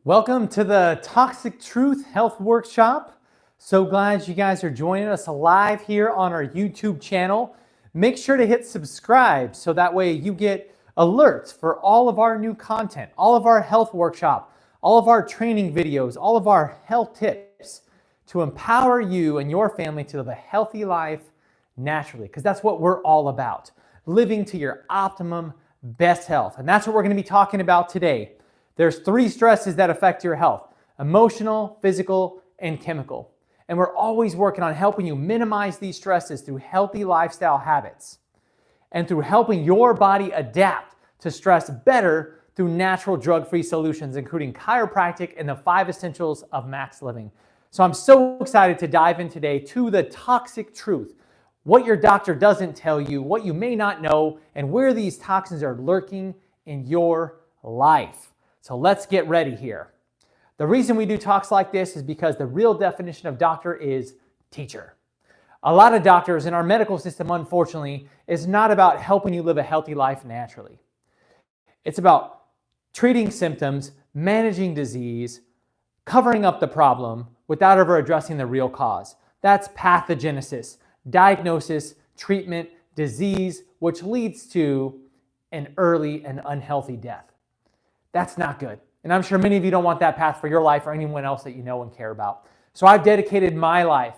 Welcome to the Toxic Truth Health Workshop. So glad you guys are joining us live here on our YouTube channel. Make sure to hit subscribe so that way you get alerts for all of our new content, all of our health workshop, all of our training videos, all of our health tips to empower you and your family to live a healthy life naturally, because that's what we're all about, living to your optimum best health. And that's what we're going to be talking about today. There's 3 stresses that affect your health: emotional, physical, and chemical. And we're always working on helping you minimize these stresses through healthy lifestyle habits and through helping your body adapt to stress better through natural drug-free solutions, including chiropractic and the 5 essentials of max living. So I'm so excited to dive in today to the toxic truth, what your doctor doesn't tell you, what you may not know, and where these toxins are lurking in your life. So let's get ready here. The reason we do talks like this is because the real definition of doctor is teacher. A lot of doctors in our medical system, unfortunately, is not about helping you live a healthy life naturally. It's about treating symptoms, managing disease, covering up the problem without ever addressing the real cause. That's pathogenesis, diagnosis, treatment, disease, which leads to an early and unhealthy death. That's not good. And I'm sure many of you don't want that path for your life or anyone else that you know and care about. So I've dedicated my life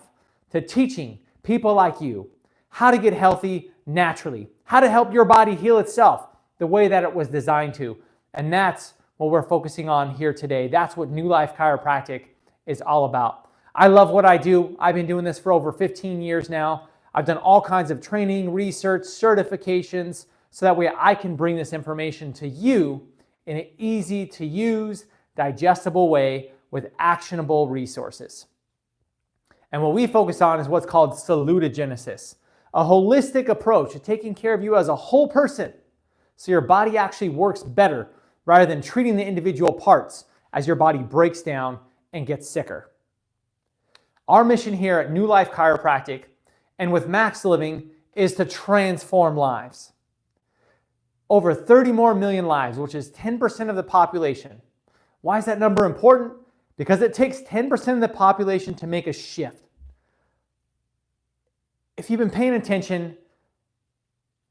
to teaching people like you how to get healthy naturally, how to help your body heal itself the way that it was designed to. And that's what we're focusing on here today. That's what New Life Chiropractic is all about. I love what I do. I've been doing this for over 15 years now. I've done all kinds of training, research, certifications, so that way I can bring this information to you in an easy to use, digestible way with actionable resources. And what we focus on is what's called salutogenesis, a holistic approach to taking care of you as a whole person so your body actually works better rather than treating the individual parts as your body breaks down and gets sicker. Our mission here at New Life Chiropractic and with Max Living is to transform lives. Over 30 more million lives, which is 10% of the population. Why is that number important? Because it takes 10% of the population to make a shift. If you've been paying attention,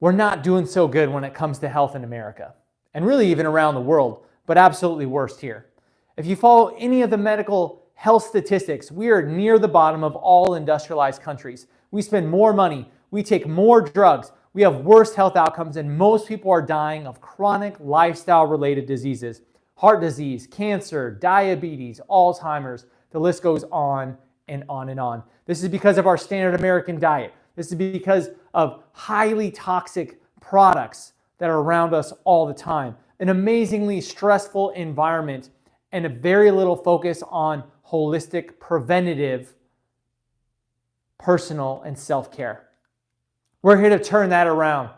we're not doing so good when it comes to health in America, and really even around the world, but absolutely worst here. If you follow any of the medical health statistics, we are near the bottom of all industrialized countries. We spend more money, we take more drugs, we have worse health outcomes, and most people are dying of chronic lifestyle-related diseases. Heart disease, cancer, diabetes, Alzheimer's, the list goes on and on and on. This is because of our standard American diet. This is because of highly toxic products that are around us all the time. An amazingly stressful environment and a very little focus on holistic, preventative, personal, and self-care. We're here to turn that around.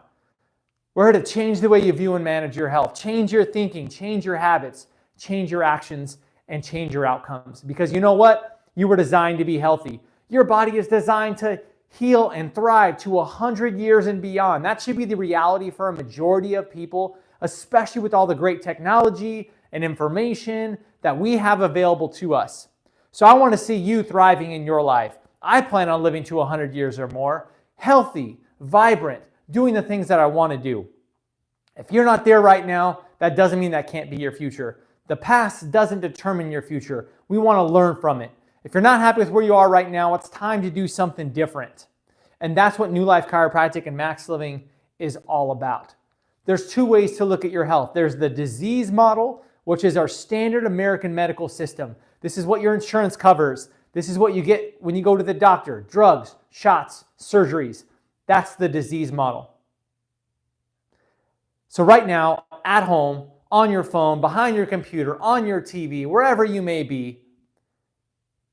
We're here to change the way you view and manage your health, change your thinking, change your habits, change your actions, and change your outcomes. Because you know what? You were designed to be healthy. Your body is designed to heal and thrive to 100 years and beyond. That should be the reality for a majority of people, especially with all the great technology and information that we have available to us. So I want to see you thriving in your life. I plan on living to 100 years or more, healthy, vibrant, doing the things that I want to do. If you're not there right now, that doesn't mean that can't be your future. The past doesn't determine your future. We want to learn from it. If you're not happy with where you are right now, it's time to do something different. And that's what New Life Chiropractic and Max Living is all about. There's 2 ways to look at your health. There's the disease model, which is our standard American medical system. This is what your insurance covers. This is what you get when you go to the doctor: drugs, shots, surgeries. That's the disease model. So right now, at home, on your phone, behind your computer, on your TV, wherever you may be,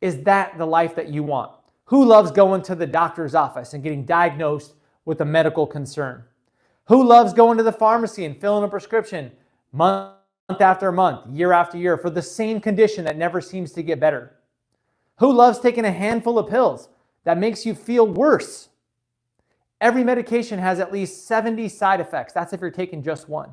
is that the life that you want? Who loves going to the doctor's office and getting diagnosed with a medical concern? Who loves going to the pharmacy and filling a prescription month after month, year after year for the same condition that never seems to get better? Who loves taking a handful of pills that makes you feel worse? Every medication has at least 70 side effects. That's if you're taking just one.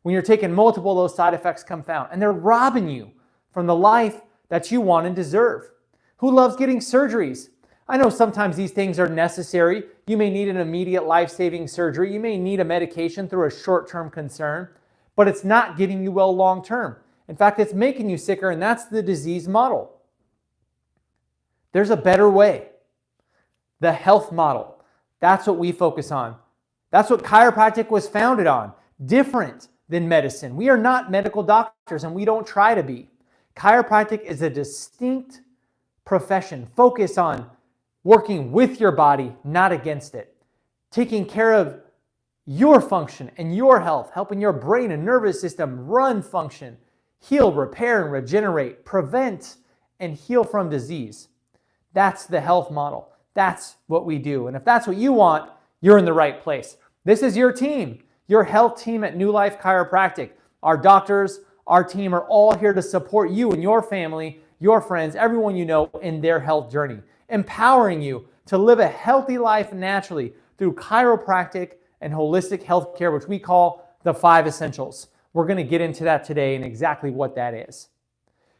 When you're taking multiple, those side effects compound, and they're robbing you from the life that you want and deserve? Who loves getting surgeries? I know sometimes these things are necessary. You may need an immediate life-saving surgery. You may need a medication through a short-term concern, but it's not getting you well long-term. In fact, it's making you sicker, and that's the disease model. There's a better way. The health model. That's what we focus on. That's what chiropractic was founded on. Different than medicine. We are not medical doctors, and we don't try to be. Chiropractic is a distinct profession focused on working with your body, not against it. Taking care of your function and your health, helping your brain and nervous system run, function, heal, repair, and regenerate, prevent, and heal from disease. That's the health model. That's what we do. And if that's what you want, you're in the right place. This is your team, your health team at New Life Chiropractic. Our doctors, our team are all here to support you and your family, your friends, everyone you know in their health journey, empowering you to live a healthy life naturally through chiropractic and holistic healthcare, which we call the 5 essentials. We're going to get into that today and exactly what that is.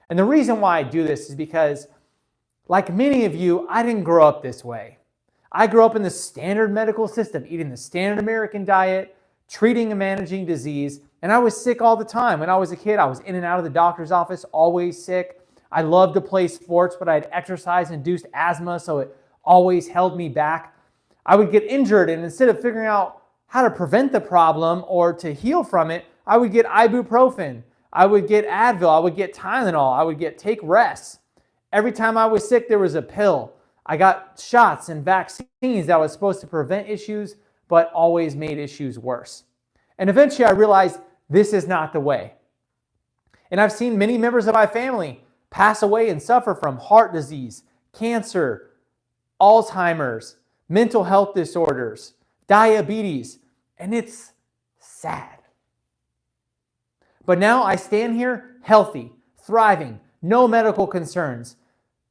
And the reason why I do this is because, like many of you, I didn't grow up this way. I grew up in the standard medical system, eating the standard American diet, treating and managing disease, and I was sick all the time. When I was a kid, I was in and out of the doctor's office, always sick. I loved to play sports, but I had exercise-induced asthma, so it always held me back. I would get injured, and instead of figuring out how to prevent the problem or to heal from it, I would get ibuprofen. I would get Advil. I would get Tylenol. I would take rest. Every time I was sick, there was a pill. I got shots and vaccines that was supposed to prevent issues, but always made issues worse. And eventually I realized this is not the way. And I've seen many members of my family pass away and suffer from heart disease, cancer, Alzheimer's, mental health disorders, diabetes, and it's sad. But now I stand here healthy, thriving, no medical concerns.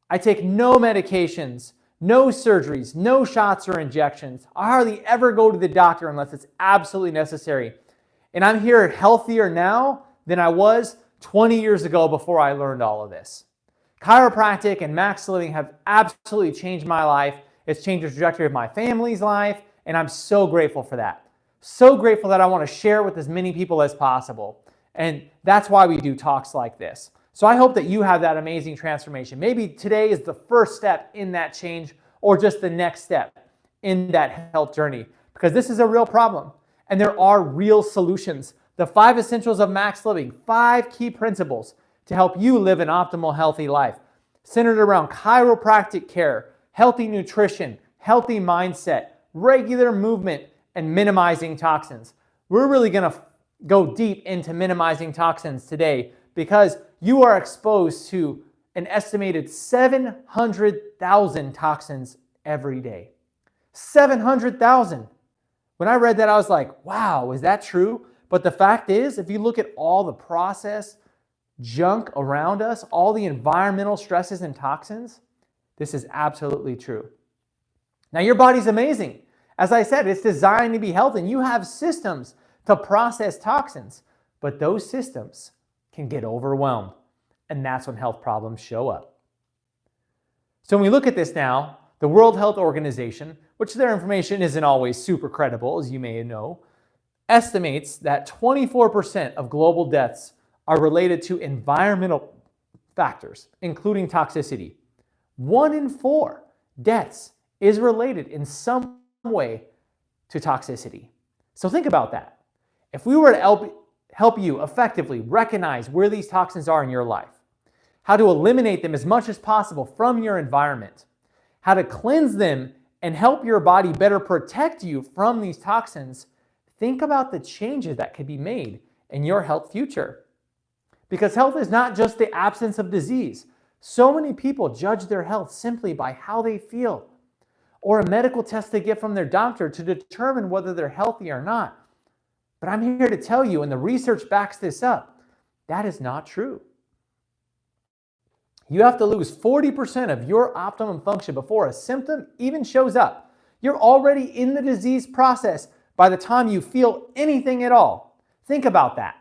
I take no medications, no surgeries, no shots or injections. I hardly ever go to the doctor unless it's absolutely necessary. And I'm here healthier now than I was 20 years ago before I learned all of this. Chiropractic and Max Living have absolutely changed my life. It's changed the trajectory of my family's life, and I'm so grateful for that. So grateful that I want to share with as many people as possible. And that's why we do talks like this. So I hope that you have that amazing transformation. Maybe today is the first step in that change, or just the next step in that health journey, because this is a real problem and there are real solutions. The 5 essentials of Max Living, 5 key principles to help you live an optimal, healthy life, centered around chiropractic care, healthy nutrition, healthy mindset, regular movement, and minimizing toxins. We're really going to go deep into minimizing toxins today because you are exposed to an estimated 700,000 toxins every day. 700,000. When I read that, I was like, wow, is that true? But the fact is, if you look at all the processed junk around us, all the environmental stresses and toxins, this is absolutely true. Now, your body's amazing. As I said, it's designed to be healthy, and you have systems to process toxins, but those systems can get overwhelmed, and that's when health problems show up. So when we look at this now, the World Health Organization, which their information isn't always super credible, as you may know, estimates that 24% of global deaths are related to environmental factors, including toxicity. 1 in 4 deaths is related in some way to toxicity. So think about that. If we were to help you effectively recognize where these toxins are in your life, how to eliminate them as much as possible from your environment, how to cleanse them and help your body better protect you from these toxins, think about the changes that could be made in your health future. Because health is not just the absence of disease. So many people judge their health simply by how they feel, or a medical test they get from their doctor to determine whether they're healthy or not. But I'm here to tell you, and the research backs this up, that is not true. You have to lose 40% of your optimum function before a symptom even shows up. You're already in the disease process by the time you feel anything at all. Think about that.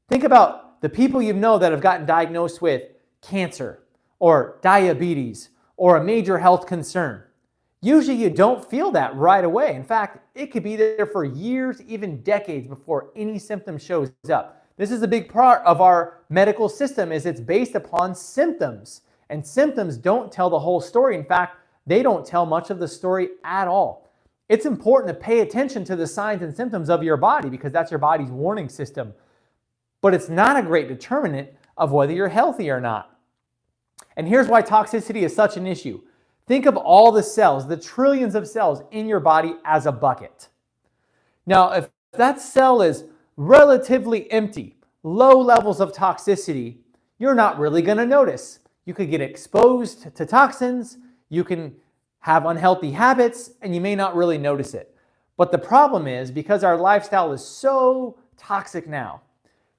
Think about the people you know that have gotten diagnosed with cancer or diabetes or a major health concern, usually you don't feel that right away. In fact, it could be there for years, even decades before any symptom shows up. This is a big part of our medical system, is it's based upon symptoms. And symptoms don't tell the whole story. In fact, they don't tell much of the story at all. It's important to pay attention to the signs and symptoms of your body because that's your body's warning system. But it's not a great determinant of whether you're healthy or not. And here's why toxicity is such an issue. Think of all the cells, the trillions of cells in your body as a bucket. Now, if that cell is relatively empty, low levels of toxicity, you're not really going to notice. You could get exposed to toxins, you can have unhealthy habits, and you may not really notice it. But the problem is, because our lifestyle is so toxic now,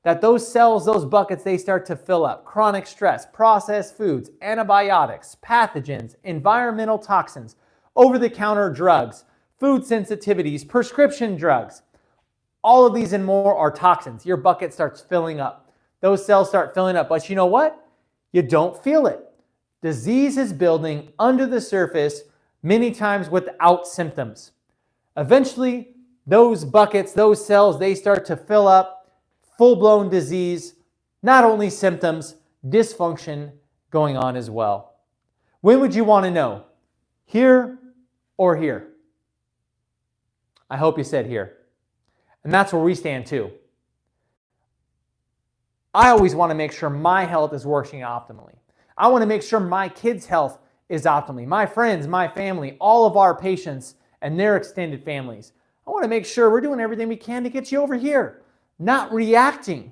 that those cells, those buckets, they start to fill up. Chronic stress, processed foods, antibiotics, pathogens, environmental toxins, over-the-counter drugs, food sensitivities, prescription drugs. All of these and more are toxins. Your bucket starts filling up. Those cells start filling up. But you know what? You don't feel it. Disease is building under the surface, many times without symptoms. Eventually, those buckets, those cells, they start to fill up, full-blown disease, not only symptoms, dysfunction going on as well. When would you want to know? Here or here? I hope you said here. And that's where we stand too. I always want to make sure my health is working optimally. I want to make sure my kids' health is optimally. My friends, my family, all of our patients and their extended families. I want to make sure we're doing everything we can to get you over here, not reacting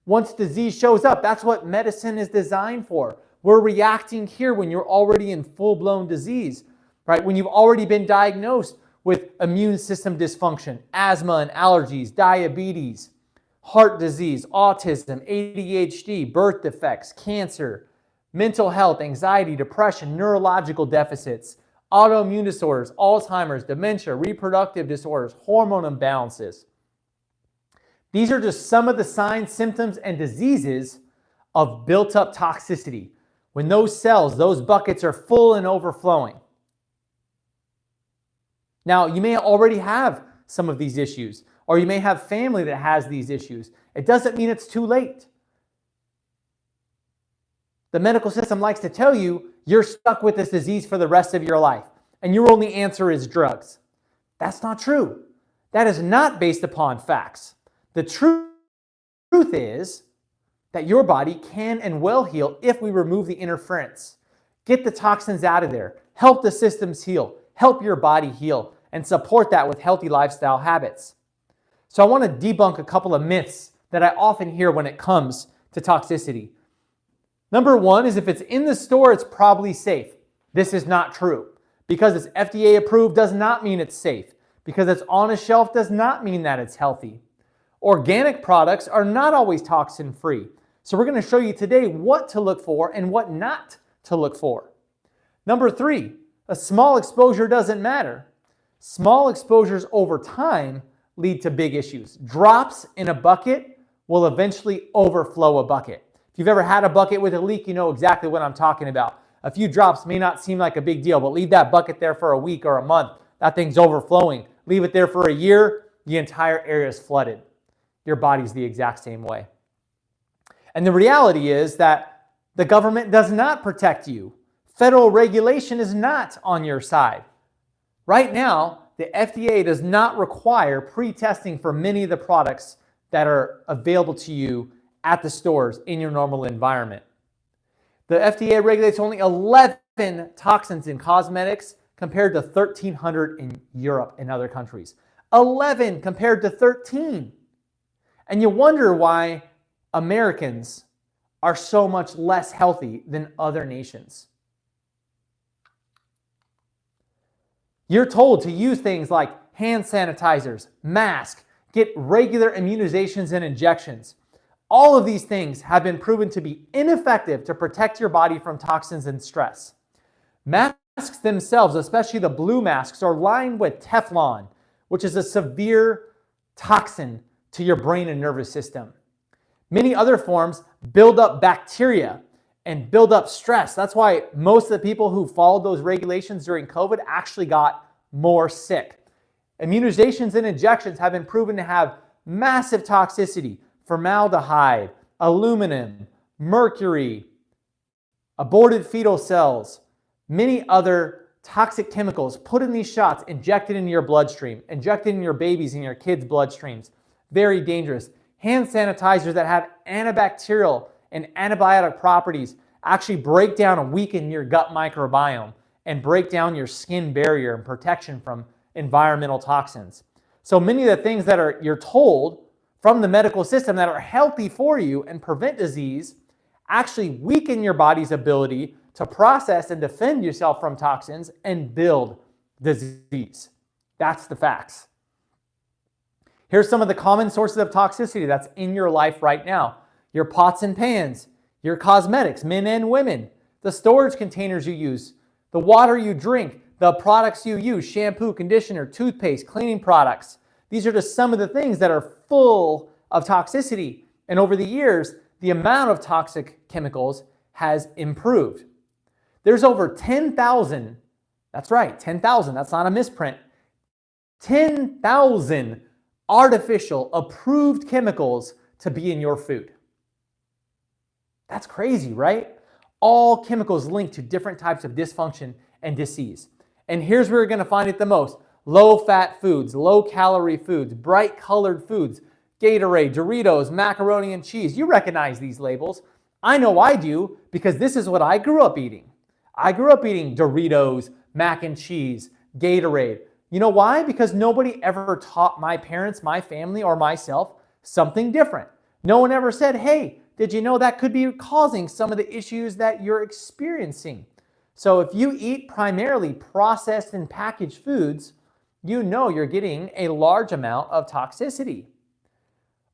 once disease shows up. That's what medicine is designed for. We're reacting here when you're already in full-blown disease, right? When you've already been diagnosed with immune system dysfunction, asthma and allergies, diabetes, heart disease, autism, ADHD, birth defects, cancer, mental health, anxiety, depression, neurological deficits, autoimmune disorders, Alzheimer's, dementia, reproductive disorders, hormone imbalances. These are just some of the signs, symptoms, and diseases of built-up toxicity. When those cells, those buckets are full and overflowing. Now, you may already have some of these issues, or you may have family that has these issues. It doesn't mean it's too late. The medical system likes to tell you you're stuck with this disease for the rest of your life, and your only answer is drugs. That's not true. That is not based upon facts. The truth is that your body can and will heal if we remove the interference. Get the toxins out of there. Help the systems heal. Help your body heal, and support that with healthy lifestyle habits. So I want to debunk a couple of myths that I often hear when it comes to toxicity. Number one is if it's in the store, it's probably safe. This is not true. Because it's FDA approved does not mean it's safe. Because it's on a shelf does not mean that it's healthy. Organic products are not always toxin-free. So we're going to show you today what to look for and what not to look for. Number three, a small exposure doesn't matter. Small exposures over time lead to big issues. Drops in a bucket will eventually overflow a bucket. If you've ever had a bucket with a leak, you know exactly what I'm talking about. A few drops may not seem like a big deal, but leave that bucket there for a week or a month. That thing's overflowing. Leave it there for a year, the entire area is flooded. Your body's the exact same way. And the reality is that the government does not protect you. Federal regulation is not on your side. Right now, the FDA does not require pre-testing for many of the products that are available to you at the stores in your normal environment. The FDA regulates only 11 toxins in cosmetics compared to 1,300 in Europe and other countries. 11 compared to 13. And you wonder why Americans are so much less healthy than other nations. You're told to use things like hand sanitizers, masks, get regular immunizations and injections. All of these things have been proven to be ineffective to protect your body from toxins and stress. Masks themselves, especially the blue masks, are lined with Teflon, which is a severe toxin to your brain and nervous system. Many other forms build up bacteria and build up stress. That's why most of the people who followed those regulations during COVID actually got more sick. Immunizations and injections have been proven to have massive toxicity: formaldehyde, aluminum, mercury, aborted fetal cells, many other toxic chemicals put in these shots, injected into your bloodstream, injected in your babies and your kids' bloodstreams. Very dangerous. Hand sanitizers that have antibacterial and antibiotic properties actually break down and weaken your gut microbiome and break down your skin barrier and protection from environmental toxins. So many of the things that you're told from the medical system that are healthy for you and prevent disease actually weaken your body's ability to process and defend yourself from toxins and build disease. That's the facts. Here's some of the common sources of toxicity that's in your life right now. Your pots and pans, your cosmetics, men and women, the storage containers you use, the water you drink, the products you use, shampoo, conditioner, toothpaste, cleaning products. These are just some of the things that are full of toxicity. And over the years, the amount of toxic chemicals has improved. There's over 10,000, that's right, 10,000, that's not a misprint, 10,000 artificial approved chemicals to be in your food. That's crazy, right? All chemicals linked to different types of dysfunction and disease. And here's where you're going to find it the most: low-fat foods, low-calorie foods, bright-colored foods, Gatorade, Doritos, macaroni and cheese. You recognize these labels. I know I do, because this is what I grew up eating. I grew up eating Doritos, mac and cheese, Gatorade. You know why? Because nobody ever taught my parents, my family, or myself something different. No one ever said, hey, did you know that could be causing some of the issues that you're experiencing? So if you eat primarily processed and packaged foods, you know you're getting a large amount of toxicity.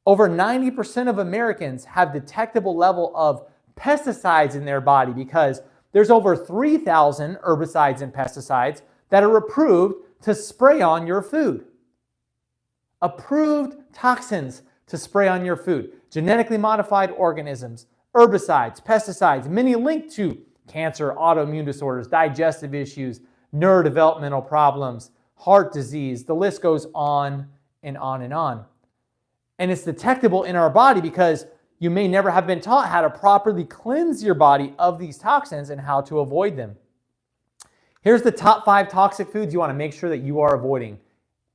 Over 90% of Americans have detectable level of pesticides in their body because there's over 3,000 herbicides and pesticides that are approved to spray on your food. Approved toxins to spray on your food. Genetically modified organisms, herbicides, pesticides, many linked to cancer, autoimmune disorders, digestive issues, neurodevelopmental problems, heart disease. The list goes on and on and on. And it's detectable in our body because you may never have been taught how to properly cleanse your body of these toxins and how to avoid them. Here's the top 5 toxic foods you want to make sure that you are avoiding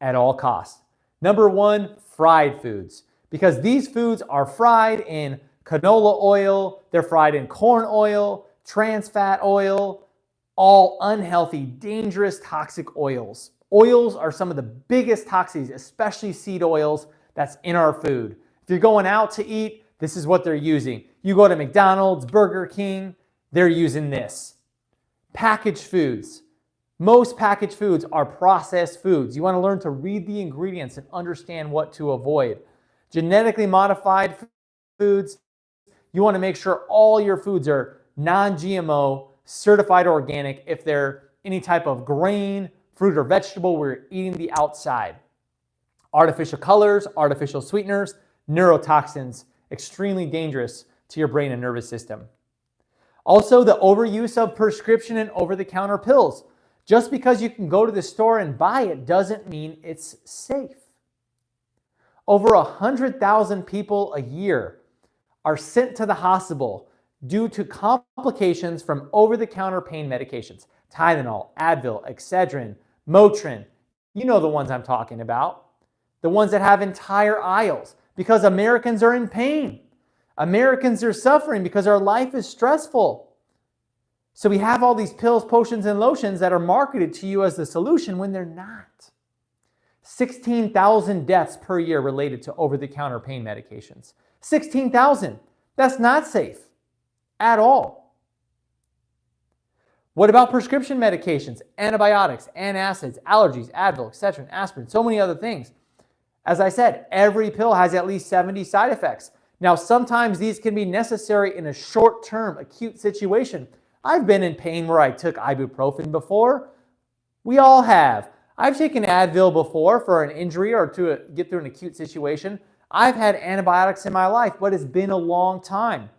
at all costs. Number 1, fried foods. Because these foods are fried in canola oil, they're fried in corn oil, trans fat oil, all unhealthy, dangerous, toxic oils. Oils are some of the biggest toxins, especially seed oils, that's in our food. If you're going out to eat, this is what they're using. You go to McDonald's, Burger King, they're using this. Packaged foods. Most packaged foods are processed foods. You want to learn to read the ingredients and understand what to avoid. Genetically modified foods, you want to make sure all your foods are non-GMO, certified organic. If they're any type of grain, fruit, or vegetable, we're eating the outside. Artificial colors, artificial sweeteners, neurotoxins, extremely dangerous to your brain and nervous system. Also, the overuse of prescription and over-the-counter pills. Just because you can go to the store and buy it doesn't mean it's safe. Over 100,000 people a year are sent to the hospital due to complications from over-the-counter pain medications. Tylenol, Advil, Excedrin, Motrin. You know the ones I'm talking about. The ones that have entire aisles because Americans are in pain. Americans are suffering because our life is stressful. So we have all these pills, potions, and lotions that are marketed to you as the solution when they're not. 16,000 deaths per year related to over-the-counter pain medications. 16,000. That's not safe at all. What about prescription medications, antibiotics, antacids, allergies, Advil, Excedrin, aspirin, so many other things? As I said, every pill has at least 70 side effects. Now, sometimes these can be necessary in a short-term acute situation. I've been in pain where I took ibuprofen before. We all have. I've taken Advil before for an injury or to get through an acute situation. I've had antibiotics in my life, but it's been a long time.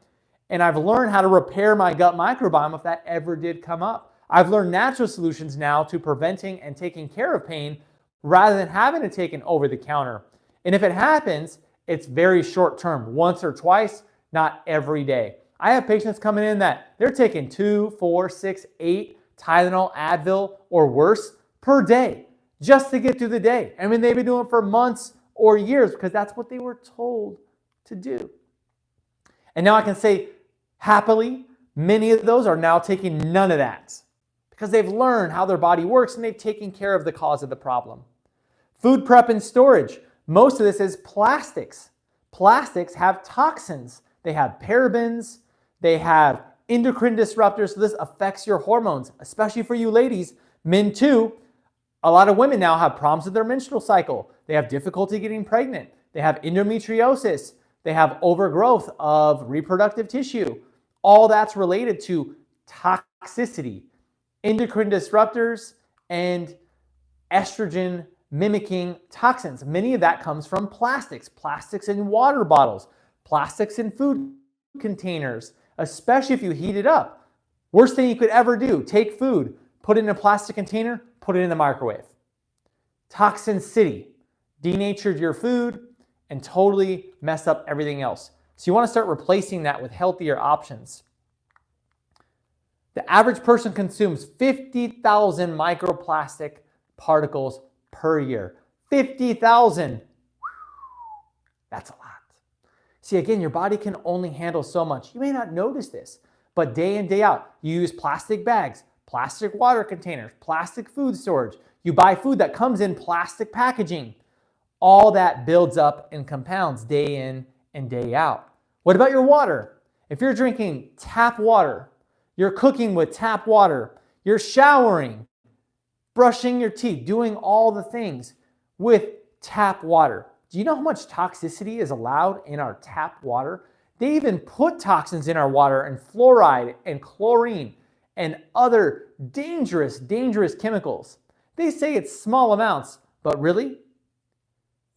And I've learned how to repair my gut microbiome if that ever did come up. I've learned natural solutions now to preventing and taking care of pain rather than having to take an over-the-counter. And if it happens, it's very short term, once or twice, not every day. I have patients coming in that they're taking 2, 4, 6, 8 Tylenol, Advil, or worse per day just to get through the day. I mean, they've been doing it for months or years because that's what they were told to do. And now I can say, happily, many of those are now taking none of that because they've learned how their body works and they've taken care of the cause of the problem. Food prep and storage. Most of this is plastics. Plastics have toxins. They have parabens. They have endocrine disruptors. So this affects your hormones, especially for you ladies, men too. A lot of women now have problems with their menstrual cycle. They have difficulty getting pregnant. They have endometriosis. They have overgrowth of reproductive tissue. All that's related to toxicity, endocrine disruptors, and estrogen mimicking toxins. Many of that comes from plastics, plastics in water bottles, plastics in food containers, especially if you heat it up. Worst thing you could ever do, take food, put it in a plastic container, put it in the microwave. Toxin city, denatured your food and totally messed up everything else. So you want to start replacing that with healthier options. The average person consumes 50,000 microplastic particles per year. 50,000. That's a lot. See, again, your body can only handle so much. You may not notice this, but day in, day out, you use plastic bags, plastic water containers, plastic food storage. You buy food that comes in plastic packaging. All that builds up and compounds day in and day out. What about your water? If you're drinking tap water, you're cooking with tap water, you're showering, brushing your teeth, doing all the things with tap water. Do you know how much toxicity is allowed in our tap water? They even put toxins in our water and fluoride and chlorine and other dangerous chemicals. They say it's small amounts, but really?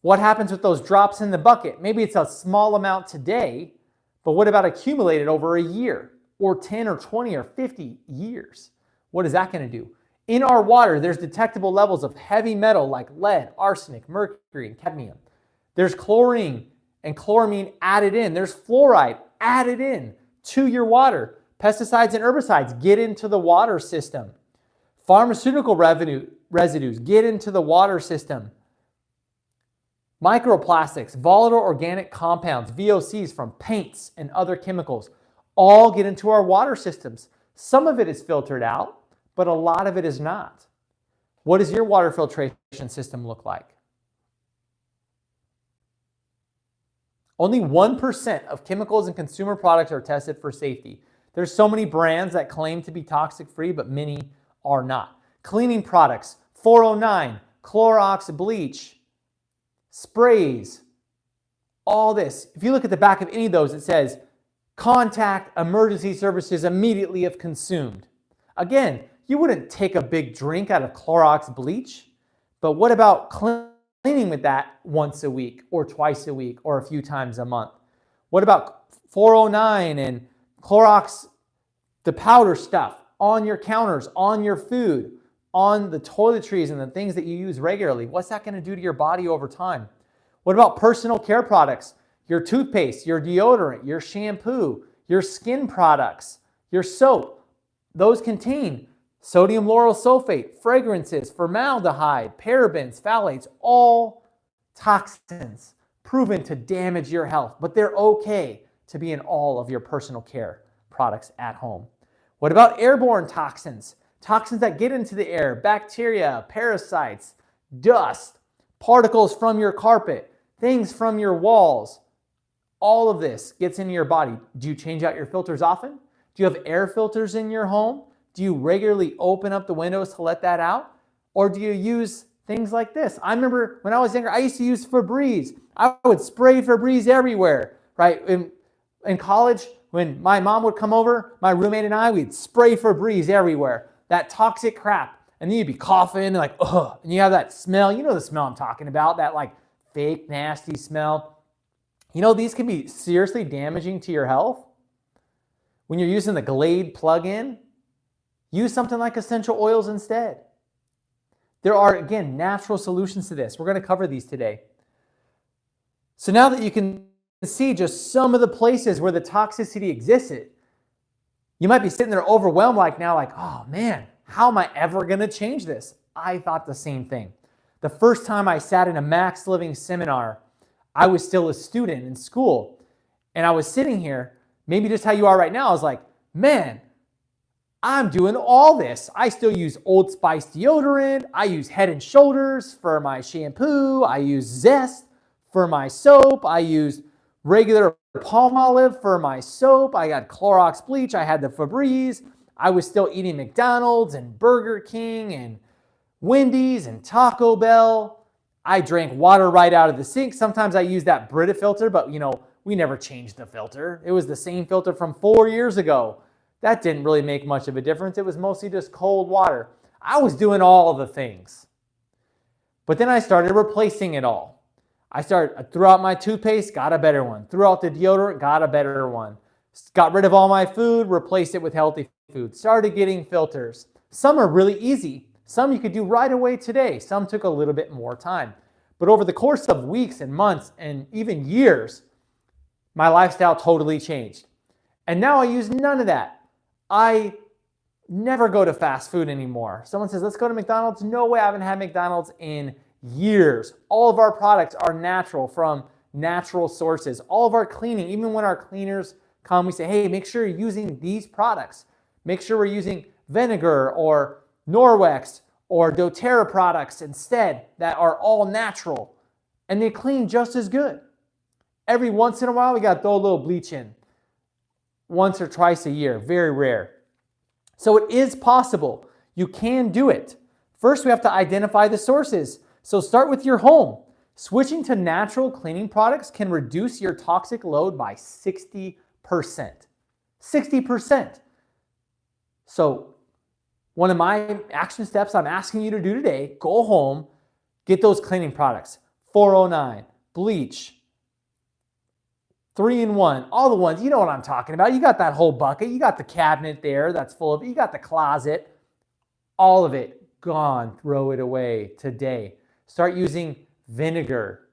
What happens with those drops in the bucket? Maybe it's a small amount today, but what about accumulated over a year or 10 or 20 or 50 years? What is that going to do? In our water, there's detectable levels of heavy metal like lead, arsenic, mercury, and cadmium. There's chlorine and chloramine added in. There's fluoride added in to your water. Pesticides and herbicides get into the water system. Pharmaceutical residues get into the water system. Microplastics, volatile organic compounds, VOCs from paints and other chemicals, all get into our water systems. Some of it is filtered out, but a lot of it is not. What does your water filtration system look like? Only 1% of chemicals in consumer products are tested for safety. There's so many brands that claim to be toxic-free, but many are not. Cleaning products, 409, Clorox bleach, sprays, all this. If you look at the back of any of those, it says, contact emergency services immediately if consumed. Again, you wouldn't take a big drink out of Clorox bleach, but what about cleaning with that once a week or twice a week or a few times a month? What about 409 and Clorox, the powder stuff on your counters, on your food, on the toiletries and the things that you use regularly? What's that going to do to your body over time? What about personal care products? Your toothpaste, your deodorant, your shampoo, your skin products, your soap. Those contain sodium lauryl sulfate, fragrances, formaldehyde, parabens, phthalates, all toxins proven to damage your health, but they're okay to be in all of your personal care products at home. What about airborne toxins? Toxins that get into the air, bacteria, parasites, dust, particles from your carpet, things from your walls. All of this gets into your body. Do you change out your filters often? Do you have air filters in your home? Do you regularly open up the windows to let that out? Or do you use things like this? I remember when I was younger, I used to use Febreze. I would spray Febreze everywhere, right? In college, when my mom would come over, my roommate and I, we'd spray Febreze everywhere. That toxic crap. And then you'd be coughing and like, ugh. And you have that smell. You know the smell I'm talking about, that like fake, nasty smell. You know, these can be seriously damaging to your health. When you're using the Glade plug-in, use something like essential oils instead. There are, again, natural solutions to this. We're going to cover these today. So now that you can see just some of the places where the toxicity existed, you might be sitting there overwhelmed like, oh man, how am I ever going to change this? I thought the same thing. The first time I sat in a Max Living seminar, I was still a student in school, and I was sitting here, maybe just how you are right now. I was like, man, I'm doing all this. I still use Old Spice deodorant. I use Head and Shoulders for my shampoo. I use Zest for my soap. I use regular Palmolive for my soap. I got Clorox bleach. I had the Febreze. I was still eating McDonald's and Burger King and Wendy's and Taco Bell. I drank water right out of the sink. Sometimes I use that Brita filter, but we never changed the filter. It was the same filter from 4 years ago. That didn't really make much of a difference. It was mostly just cold water. I was doing all of the things. But then I started replacing it all. I threw out my toothpaste, got a better one. Threw out the deodorant, got a better one. Got rid of all my food, replaced it with healthy food. Started getting filters. Some are really easy. Some you could do right away today. Some took a little bit more time. But over the course of weeks and months and even years, my lifestyle totally changed. And now I use none of that. I never go to fast food anymore. Someone says, let's go to McDonald's. No way, I haven't had McDonald's in years. All of our products are natural from natural sources. All of our cleaning, even when our cleaners come, we say, hey, make sure you're using these products. Make sure we're using vinegar or Norwex or doTERRA products instead that are all natural. And they clean just as good. Every once in a while, we got to throw a little bleach in. Once or twice a year, very rare. So it is possible. You can do it. First, we have to identify the sources. So start with your home. Switching to natural cleaning products can reduce your toxic load by 60%. 60%. So one of my action steps I'm asking you to do today, go home, get those cleaning products. 409, bleach, 3-in-1, all the ones, you know what I'm talking about. You got that whole bucket. You got the cabinet there that's full of it. You got the closet. All of it gone. Throw it away today. Start using vinegar.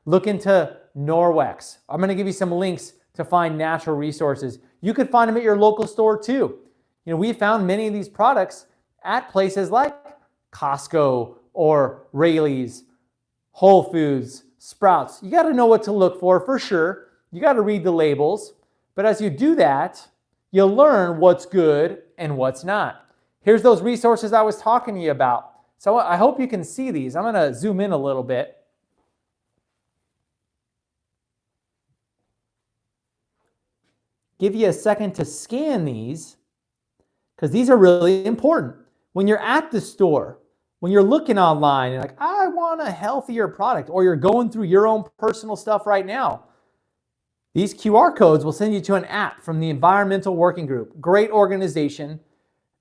Look into Norwex. I'm going to give you some links to find natural resources. You could find them at your local store too. We found many of these products at places like Costco or Raley's, Whole Foods, Sprouts. You got to know what to look for sure. You got to read the labels. But as you do that, you'll learn what's good and what's not. Here's those resources I was talking to you about. So I hope you can see these. I'm going to zoom in a little bit. Give you a second to scan these because these are really important. When you're at the store, when you're looking online and I want a healthier product, or you're going through your own personal stuff right now, these QR codes will send you to an app from the Environmental Working Group. Great organization.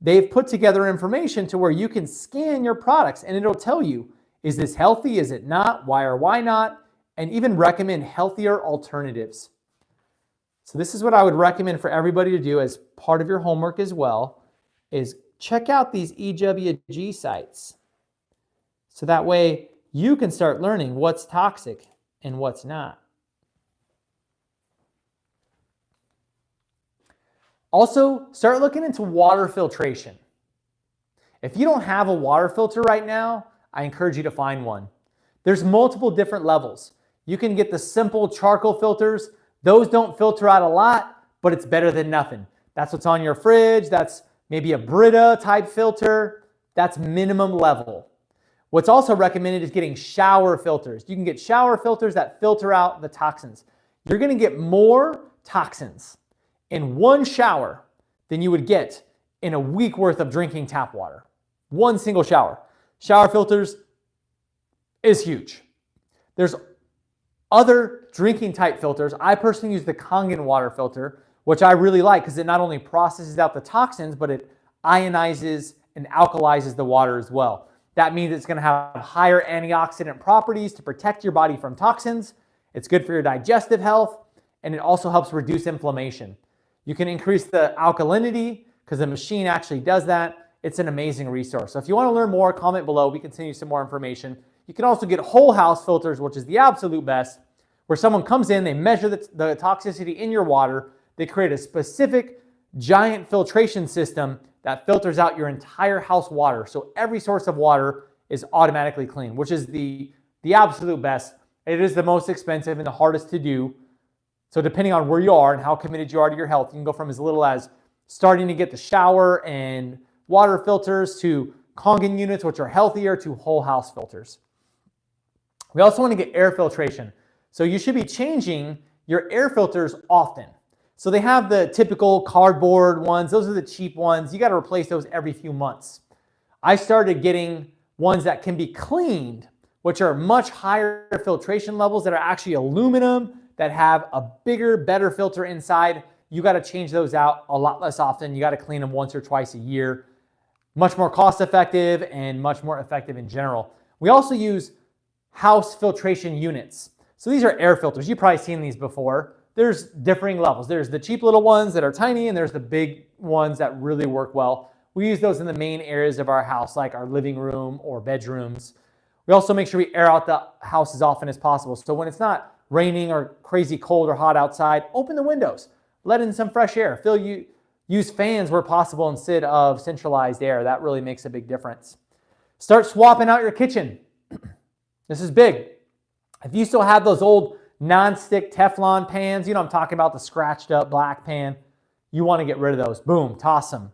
They've put together information to where you can scan your products and it'll tell you, is this healthy? Is it not? Why or why not? And even recommend healthier alternatives. So this is what I would recommend for everybody to do as part of your homework as well, is check out these EWG sites. So that way you can start learning what's toxic and what's not. Also, start looking into water filtration. If you don't have a water filter right now, I encourage you to find one. There's multiple different levels. You can get the simple charcoal filters. Those don't filter out a lot, but it's better than nothing. That's what's on your fridge. That's maybe a Brita type filter. That's minimum level. What's also recommended is getting shower filters. You can get shower filters that filter out the toxins. You're going to get more toxins in one shower than you would get in a week worth of drinking tap water. One single shower. Shower filters is huge. There's other drinking type filters. I personally use the Kangen water filter, which I really like because it not only processes out the toxins, but it ionizes and alkalizes the water as well. That means it's going to have higher antioxidant properties to protect your body from toxins. It's good for your digestive health, and it also helps reduce inflammation. You can increase the alkalinity because the machine actually does that. It's an amazing resource. So if you want to learn more, comment below. We can send you some more information. You can also get whole house filters, which is the absolute best, where someone comes in, they measure the toxicity in your water, they create a specific giant filtration system that filters out your entire house water. So every source of water is automatically clean, which is the absolute best. It is the most expensive and the hardest to do. So depending on where you are and how committed you are to your health, you can go from as little as starting to get the shower and water filters to Kangen units, which are healthier, to whole house filters. We also want to get air filtration. So you should be changing your air filters often. So they have the typical cardboard ones. Those are the cheap ones. You got to replace those every few months. I started getting ones that can be cleaned, which are much higher filtration levels, that are actually aluminum, that have a bigger, better filter inside. You got to change those out a lot less often. You got to clean them once or twice a year. Much more cost effective and much more effective in general. We also use house filtration units. So these are air filters. You've probably seen these before. There's differing levels. There's the cheap little ones that are tiny, and there's the big ones that really work well. We use those in the main areas of our house, like our living room or bedrooms. We also make sure we air out the house as often as possible. So when it's not raining or crazy cold or hot outside, open the windows, let in some fresh air. Use fans where possible instead of centralized air. That really makes a big difference. Start swapping out your kitchen. This is big. If you still have those old non-stick Teflon pans, you know I'm talking about, the scratched up black pan, you want to get rid of those. Boom, toss them.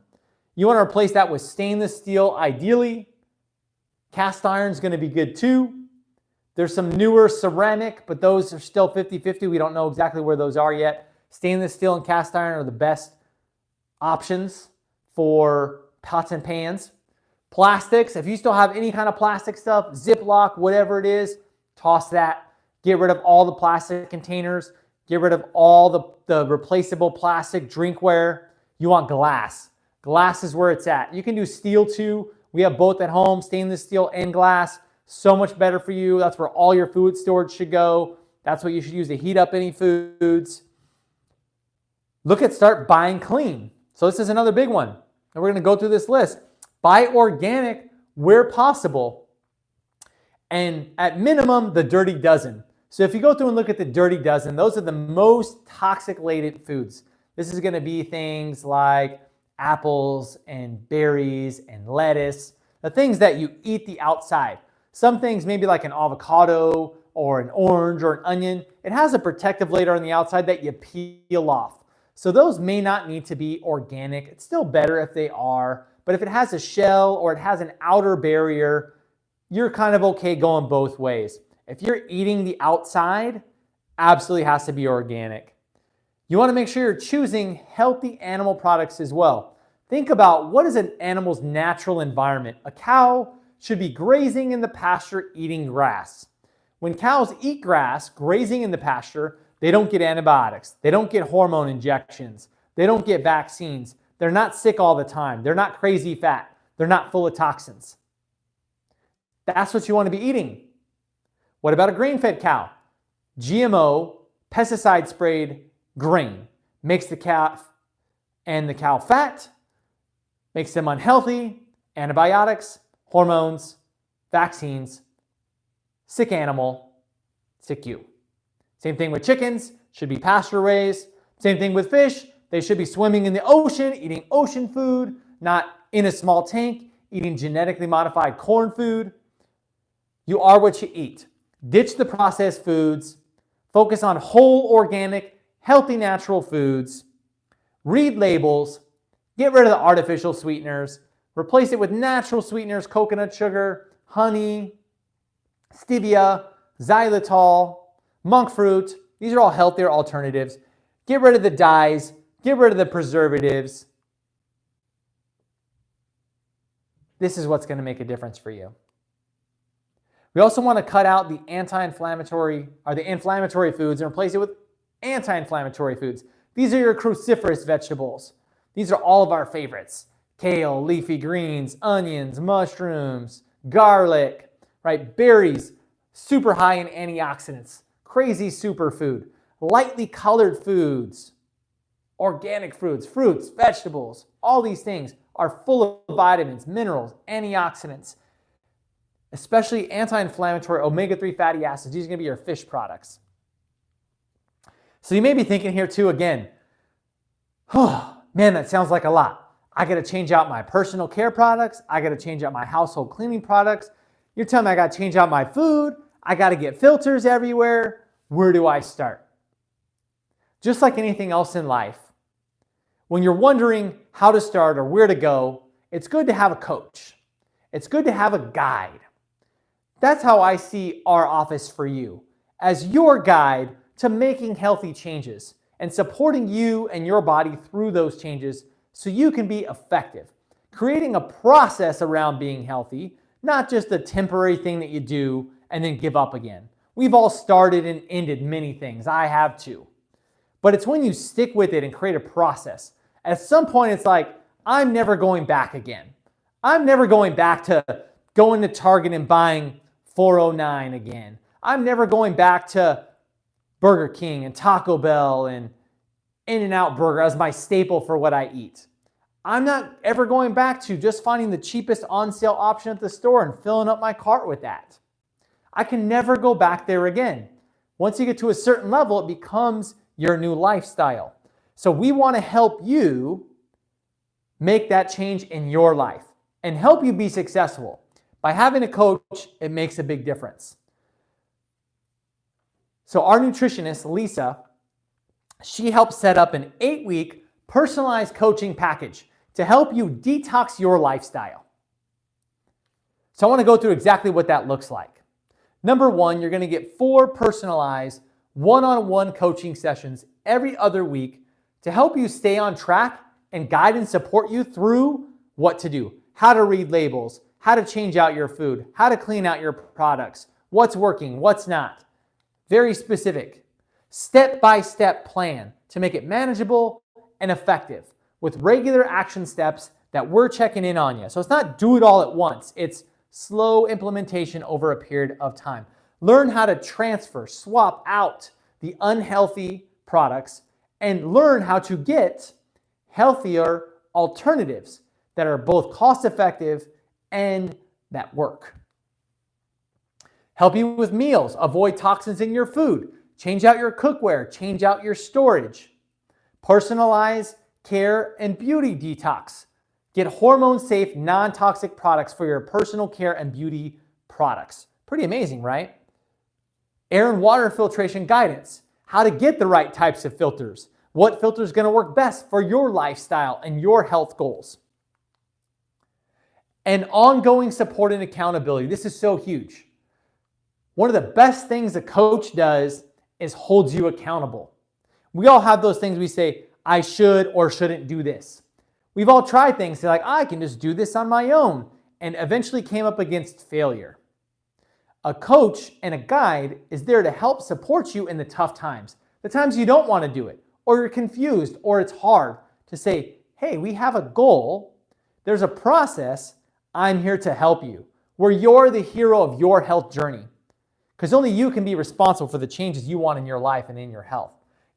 You want to replace that with stainless steel, ideally. Cast iron is going to be good too. There's some newer ceramic, but those are still 50-50. We don't know exactly where those are yet. Stainless steel and cast iron are the best options for pots and pans. Plastics, if you still have any kind of plastic stuff, Ziploc, whatever it is, toss that. Get rid of all the plastic containers. Get rid of all the replaceable plastic drinkware. You want glass. Glass is where it's at. You can do steel too. We have both at home, stainless steel and glass. So much better for you. That's where all your food storage should go. That's what you should use to heat up any foods. Start buying clean. So this is another big one. And we're going to go through this list. Buy organic where possible. And at minimum, the dirty dozen. So if you go through and look at the dirty dozen, those are the most toxic-laden foods. This is going to be things like apples and berries and lettuce, the things that you eat the outside. Some things, maybe like an avocado or an orange or an onion, it has a protective layer on the outside that you peel off. So those may not need to be organic. It's still better if they are, but if it has a shell or it has an outer barrier, you're kind of okay going both ways. If you're eating the outside, absolutely has to be organic. You want to make sure you're choosing healthy animal products as well. Think about, what is an animal's natural environment? A cow should be grazing in the pasture, eating grass. When cows eat grass, grazing in the pasture, they don't get antibiotics. They don't get hormone injections. They don't get vaccines. They're not sick all the time. They're not crazy fat. They're not full of toxins. That's what you want to be eating. What about a grain-fed cow? GMO, pesticide-sprayed grain makes the calf and the cow fat, makes them unhealthy, antibiotics, hormones, vaccines, sick animal, sick you. Same thing with chickens, should be pasture raised. Same thing with fish, they should be swimming in the ocean, eating ocean food, not in a small tank, eating genetically modified corn food. You are what you eat. Ditch the processed foods. Focus on whole, organic, healthy, natural foods. Read labels. Get rid of the artificial sweeteners. Replace it with natural sweeteners, coconut sugar, honey, stevia, xylitol, monk fruit. These are all healthier alternatives. Get rid of the dyes. Get rid of the preservatives. This is what's going to make a difference for you. We also want to cut out the anti-inflammatory or the inflammatory foods and replace it with anti-inflammatory foods. These are your cruciferous vegetables. These are all of our favorites. Kale, leafy greens, onions, mushrooms, garlic, right? Berries, super high in antioxidants. crazy superfood, lightly colored foods, organic fruits, vegetables, all these things are full of vitamins, minerals, antioxidants, especially anti-inflammatory omega-3 fatty acids. These are going to be your fish products. So you may be thinking here too again, oh, man, that sounds like a lot. I got to change out my personal care products. I got to change out my household cleaning products. You're telling me I got to change out my food. I got to get filters everywhere. Where do I start? Just like anything else in life, when you're wondering how to start or where to go, it's good to have a coach. It's good to have a guide. That's how I see our office for you, as your guide to making healthy changes and supporting you and your body through those changes so you can be effective. Creating a process around being healthy, not just a temporary thing that you do and then give up again. We've all started and ended many things. I have too. But it's when you stick with it and create a process. At some point, it's like, I'm never going back again. I'm never going back to going to Target and buying 409 again. I'm never going back to Burger King and Taco Bell and In-N-Out Burger as my staple for what I eat. I'm not ever going back to just finding the cheapest on-sale option at the store and filling up my cart with that. I can never go back there again. Once you get to a certain level, it becomes your new lifestyle. So we want to help you make that change in your life and help you be successful. By having a coach, it makes a big difference. So our nutritionist, Lisa, she helped set up an 8-week personalized coaching package to help you detox your lifestyle. So I want to go through exactly what that looks like. Number one, you're going to get 4 personalized one-on-one coaching sessions every other week to help you stay on track and guide and support you through what to do, how to read labels, how to change out your food, how to clean out your products, what's working, what's not. Very specific, step-by-step plan to make it manageable and effective with regular action steps that we're checking in on you. So it's not do it all at once. It's slow implementation over a period of time. Learn how to transfer, swap out the unhealthy products and learn how to get healthier alternatives that are both cost-effective and that work. Help you with meals, avoid toxins in your food, change out your cookware, change out your storage, personalize care and beauty detox. Get hormone-safe, non-toxic products for your personal care and beauty products. Pretty amazing, right? Air and water filtration guidance, how to get the right types of filters, what filter is going to work best for your lifestyle and your health goals. And ongoing support and accountability. This is so huge. One of the best things a coach does is holds you accountable. We all have those things we say, I should or shouldn't do this. We've all tried things, say like, I can just do this on my own, and eventually came up against failure. A coach and a guide is there to help support you in the tough times, the times you don't want to do it, or you're confused, or it's hard to say, hey, we have a goal, there's a process, I'm here to help you, where you're the hero of your health journey. Because only you can be responsible for the changes you want in your life and in your health.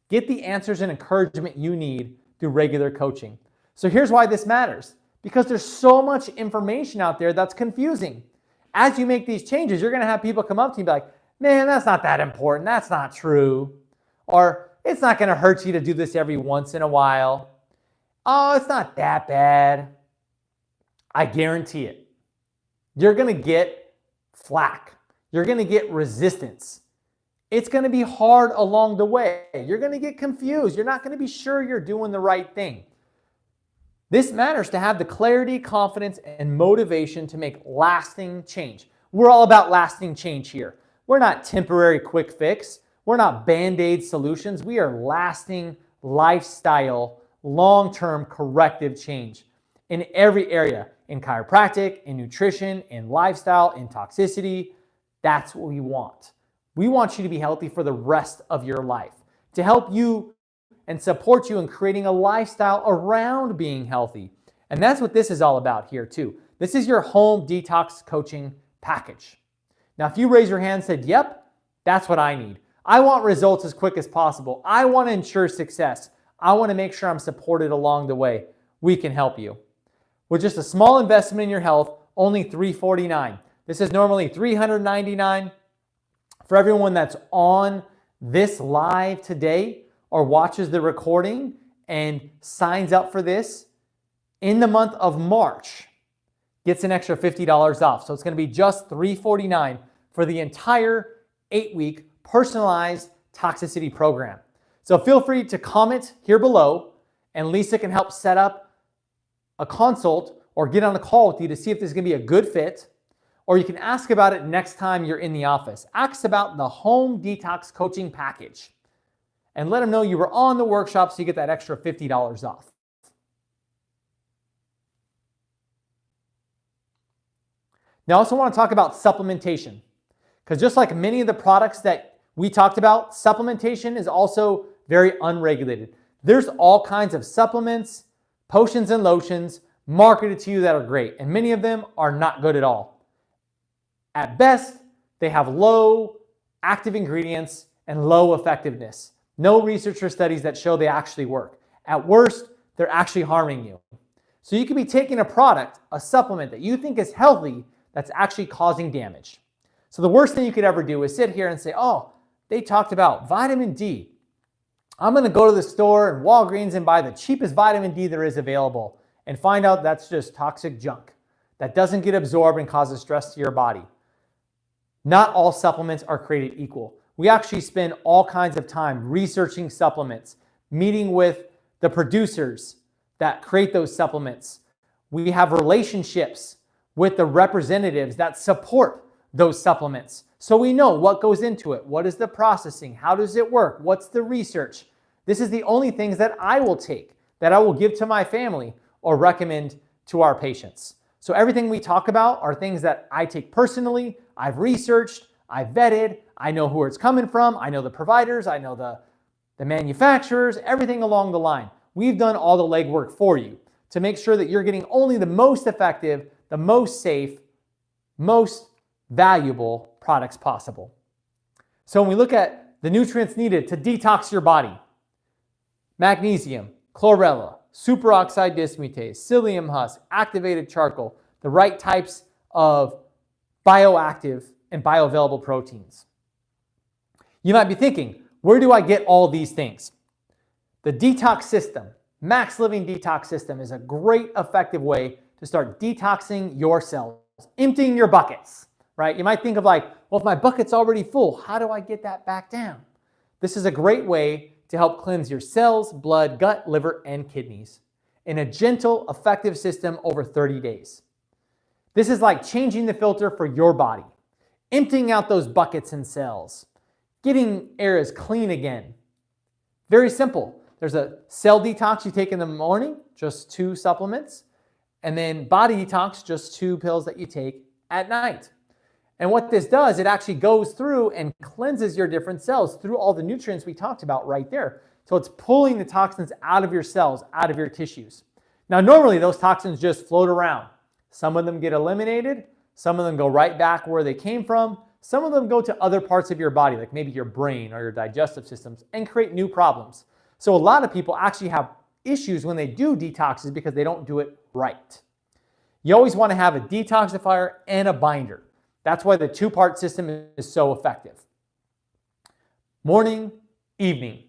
Get the answers and encouragement you need through regular coaching. So here's why this matters. Because there's so much information out there that's confusing. As you make these changes, you're going to have people come up to you and be like, man, that's not that important. That's not true. Or it's not going to hurt you to do this every once in a while. Oh, it's not that bad. I guarantee it. You're going to get flack. You're going to get resistance. It's going to be hard along the way. You're going to get confused. You're not going to be sure you're doing the right thing. This matters to have the clarity, confidence, and motivation to make lasting change. We're all about lasting change here. We're not temporary quick fix. We're not Band-Aid solutions. We are lasting lifestyle, long-term corrective change in every area, in chiropractic, in nutrition, in lifestyle, in toxicity. That's what we want. We want you to be healthy for the rest of your life, to help you and support you in creating a lifestyle around being healthy. And that's what this is all about here too. This is your home detox coaching package. Now, if you raise your hand and said, yep, that's what I need. I want results as quick as possible. I want to ensure success. I want to make sure I'm supported along the way. We can help you. With just a small investment in your health, only $349. This is normally $399. For everyone that's on this live today or watches the recording and signs up for this in the month of March, gets an extra $50 off. So it's going to be just $349 for the entire 8-week personalized toxicity program. So feel free to comment here below and Lisa can help set up a consult or get on a call with you to see if this is going to be a good fit. Or you can ask about it next time you're in the office. Ask about the home detox coaching package and let them know you were on the workshop so you get that extra $50 off. Now I also want to talk about supplementation, because just like many of the products that we talked about, supplementation is also very unregulated. There's all kinds of supplements, potions and lotions marketed to you that are great, and many of them are not good at all. At best, they have low active ingredients and low effectiveness. No research or studies that show they actually work. At worst, they're actually harming you. So you could be taking a product, a supplement that you think is healthy, that's actually causing damage. So the worst thing you could ever do is sit here and say, oh, they talked about vitamin D. I'm going to go to the store and Walgreens and buy the cheapest vitamin D there is available and find out that's just toxic junk that doesn't get absorbed and causes stress to your body. Not all supplements are created equal. We actually spend all kinds of time researching supplements, meeting with the producers that create those supplements. We have relationships with the representatives that support those supplements. So we know what goes into it. What is the processing? How does it work? What's the research? This is the only things that I will take, that I will give to my family or recommend to our patients. So everything we talk about are things that I take personally, I've researched, I've vetted, I know who it's coming from, I know the providers, I know the manufacturers, everything along the line. We've done all the legwork for you to make sure that you're getting only the most effective, the most safe, most valuable products possible. So when we look at the nutrients needed to detox your body, magnesium, chlorella, superoxide dismutase, psyllium husk, activated charcoal, the right types of bioactive and bioavailable proteins. You might be thinking, where do I get all these things? The detox system, Max Living Detox System, is a great effective way to start detoxing your cells, emptying your buckets, right? You might think of like, well, if my bucket's already full, how do I get that back down? This is a great way to help cleanse your cells, blood, gut, liver, and kidneys in a gentle, effective system over 30 days. This is like changing the filter for your body, emptying out those buckets and cells, getting areas clean again. Very simple. There's a cell detox you take in the morning, just 2 supplements, and then body detox, just 2 pills that you take at night. And what this does, it actually goes through and cleanses your different cells through all the nutrients we talked about right there. So it's pulling the toxins out of your cells, out of your tissues. Now, normally those toxins just float around. Some of them get eliminated. Some of them go right back where they came from. Some of them go to other parts of your body, like maybe your brain or your digestive systems, and create new problems. So a lot of people actually have issues when they do detoxes because they don't do it right. You always want to have a detoxifier and a binder. That's why the 2-part system is so effective. Morning, evening.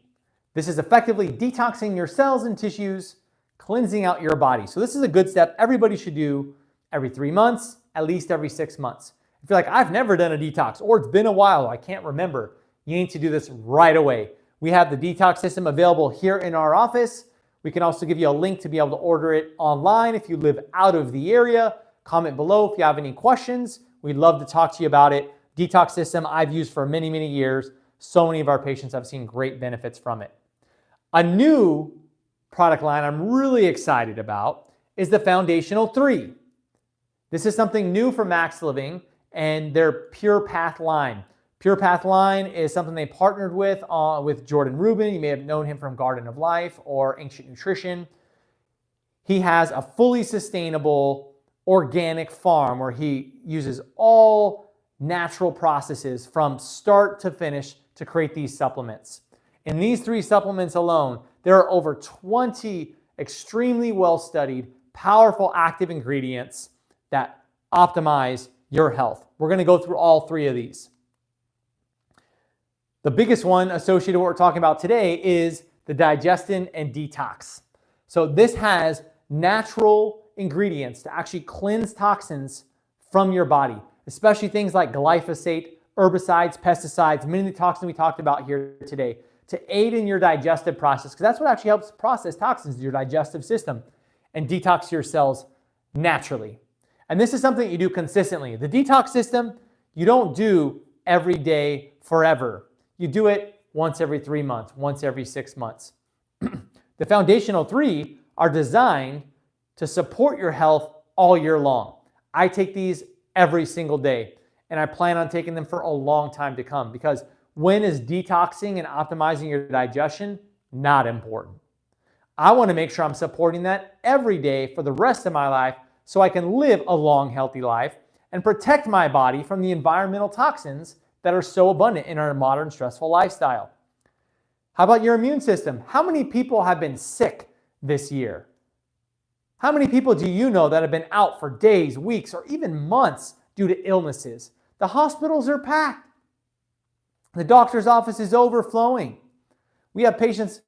This is effectively detoxing your cells and tissues, cleansing out your body. So this is a good step everybody should do every 3 months, at least every 6 months. If you're like, I've never done a detox, or it's been a while, I can't remember, you need to do this right away. We have the detox system available here in our office. We can also give you a link to be able to order it online if you live out of the area. Comment below if you have any questions. We'd love to talk to you about it. Detox system I've used for many, many years. So many of our patients have seen great benefits from it. A new product line I'm really excited about is the Foundational 3. This is something new for Max Living and their Pure Path line. Pure Path line is something they partnered with Jordan Rubin. You may have known him from Garden of Life or Ancient Nutrition. He has a fully sustainable organic farm where he uses all natural processes from start to finish to create these supplements. In these 3 supplements alone, there are over 20 extremely well-studied, powerful active ingredients that optimize your health. We're going to go through all 3 of these. The biggest one associated with what we're talking about today is the Digestin and Detox. So this has natural ingredients to actually cleanse toxins from your body, especially things like glyphosate, herbicides, pesticides, many of the toxins we talked about here today, to aid in your digestive process, because that's what actually helps process toxins in your digestive system and detox your cells naturally. And this is something you do consistently. The detox system, you don't do every day forever. You do it once every 3 months, once every 6 months. The foundational 3 are designed to support your health all year long. I take these every single day, and I plan on taking them for a long time to come, because when is detoxing and optimizing your digestion not important? I want to make sure I'm supporting that every day for the rest of my life so I can live a long, healthy life and protect my body from the environmental toxins that are so abundant in our modern stressful lifestyle. How about your immune system? How many people have been sick this year? How many people do you know that have been out for days, weeks, or even months due to illnesses? The hospitals are packed. The doctor's office is overflowing. We have patients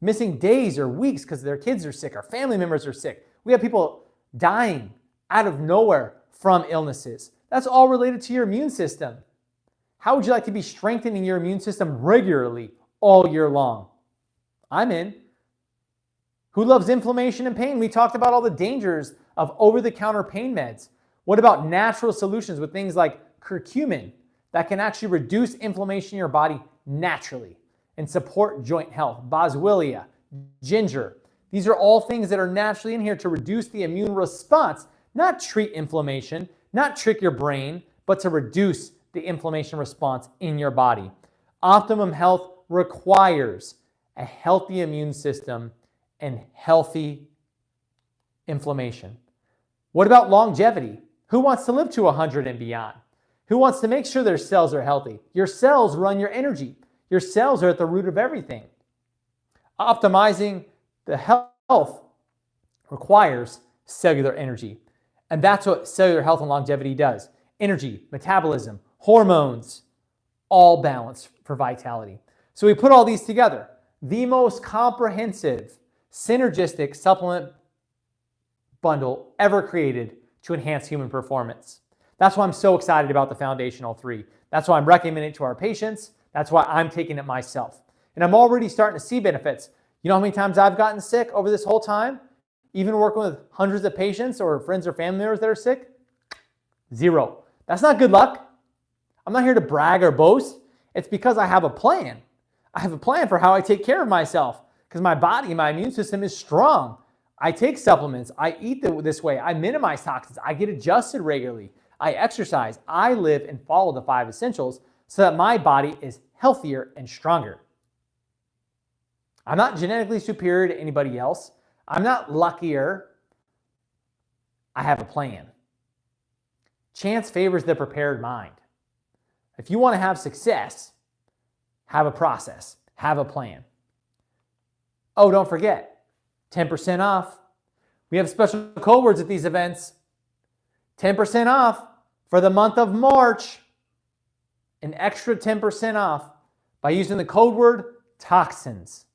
missing days or weeks because their kids are sick, or family members are sick. We have people dying out of nowhere from illnesses. That's all related to your immune system. How would you like to be strengthening your immune system regularly all year long? I'm in. Who loves inflammation and pain? We talked about all the dangers of over-the-counter pain meds. What about natural solutions with things like curcumin that can actually reduce inflammation in your body naturally and support joint health? Boswellia, ginger. These are all things that are naturally in here to reduce the immune response, not treat inflammation, not trick your brain, but to reduce the inflammation response in your body. Optimum health requires a healthy immune system and healthy inflammation. What about longevity? Who wants to live to 100 and beyond? Who wants to make sure their cells are healthy? Your cells run your energy. Your cells are at the root of everything. Optimizing the health requires cellular energy. And that's what cellular health and longevity does. Energy, metabolism, hormones, all balance for vitality. So we put all these together. The most comprehensive, synergistic supplement bundle ever created to enhance human performance. That's why I'm so excited about the foundational 3. That's why I'm recommending it to our patients. That's why I'm taking it myself. And I'm already starting to see benefits. You know how many times I've gotten sick over this whole time? Even working with hundreds of patients or friends or family members that are sick? 0. That's not good luck. I'm not here to brag or boast. It's because I have a plan. I have a plan for how I take care of myself, because my body, my immune system is strong. I take supplements. I eat this way. I minimize toxins. I get adjusted regularly. I exercise. I live and follow the 5 essentials so that my body is healthier and stronger. I'm not genetically superior to anybody else. I'm not luckier. I have a plan. Chance favors the prepared mind. If you want to have success, have a process, have a plan. Oh, don't forget, 10% off. We have special code words at these events. 10% off for the month of March. An extra 10% off by using the code word toxins.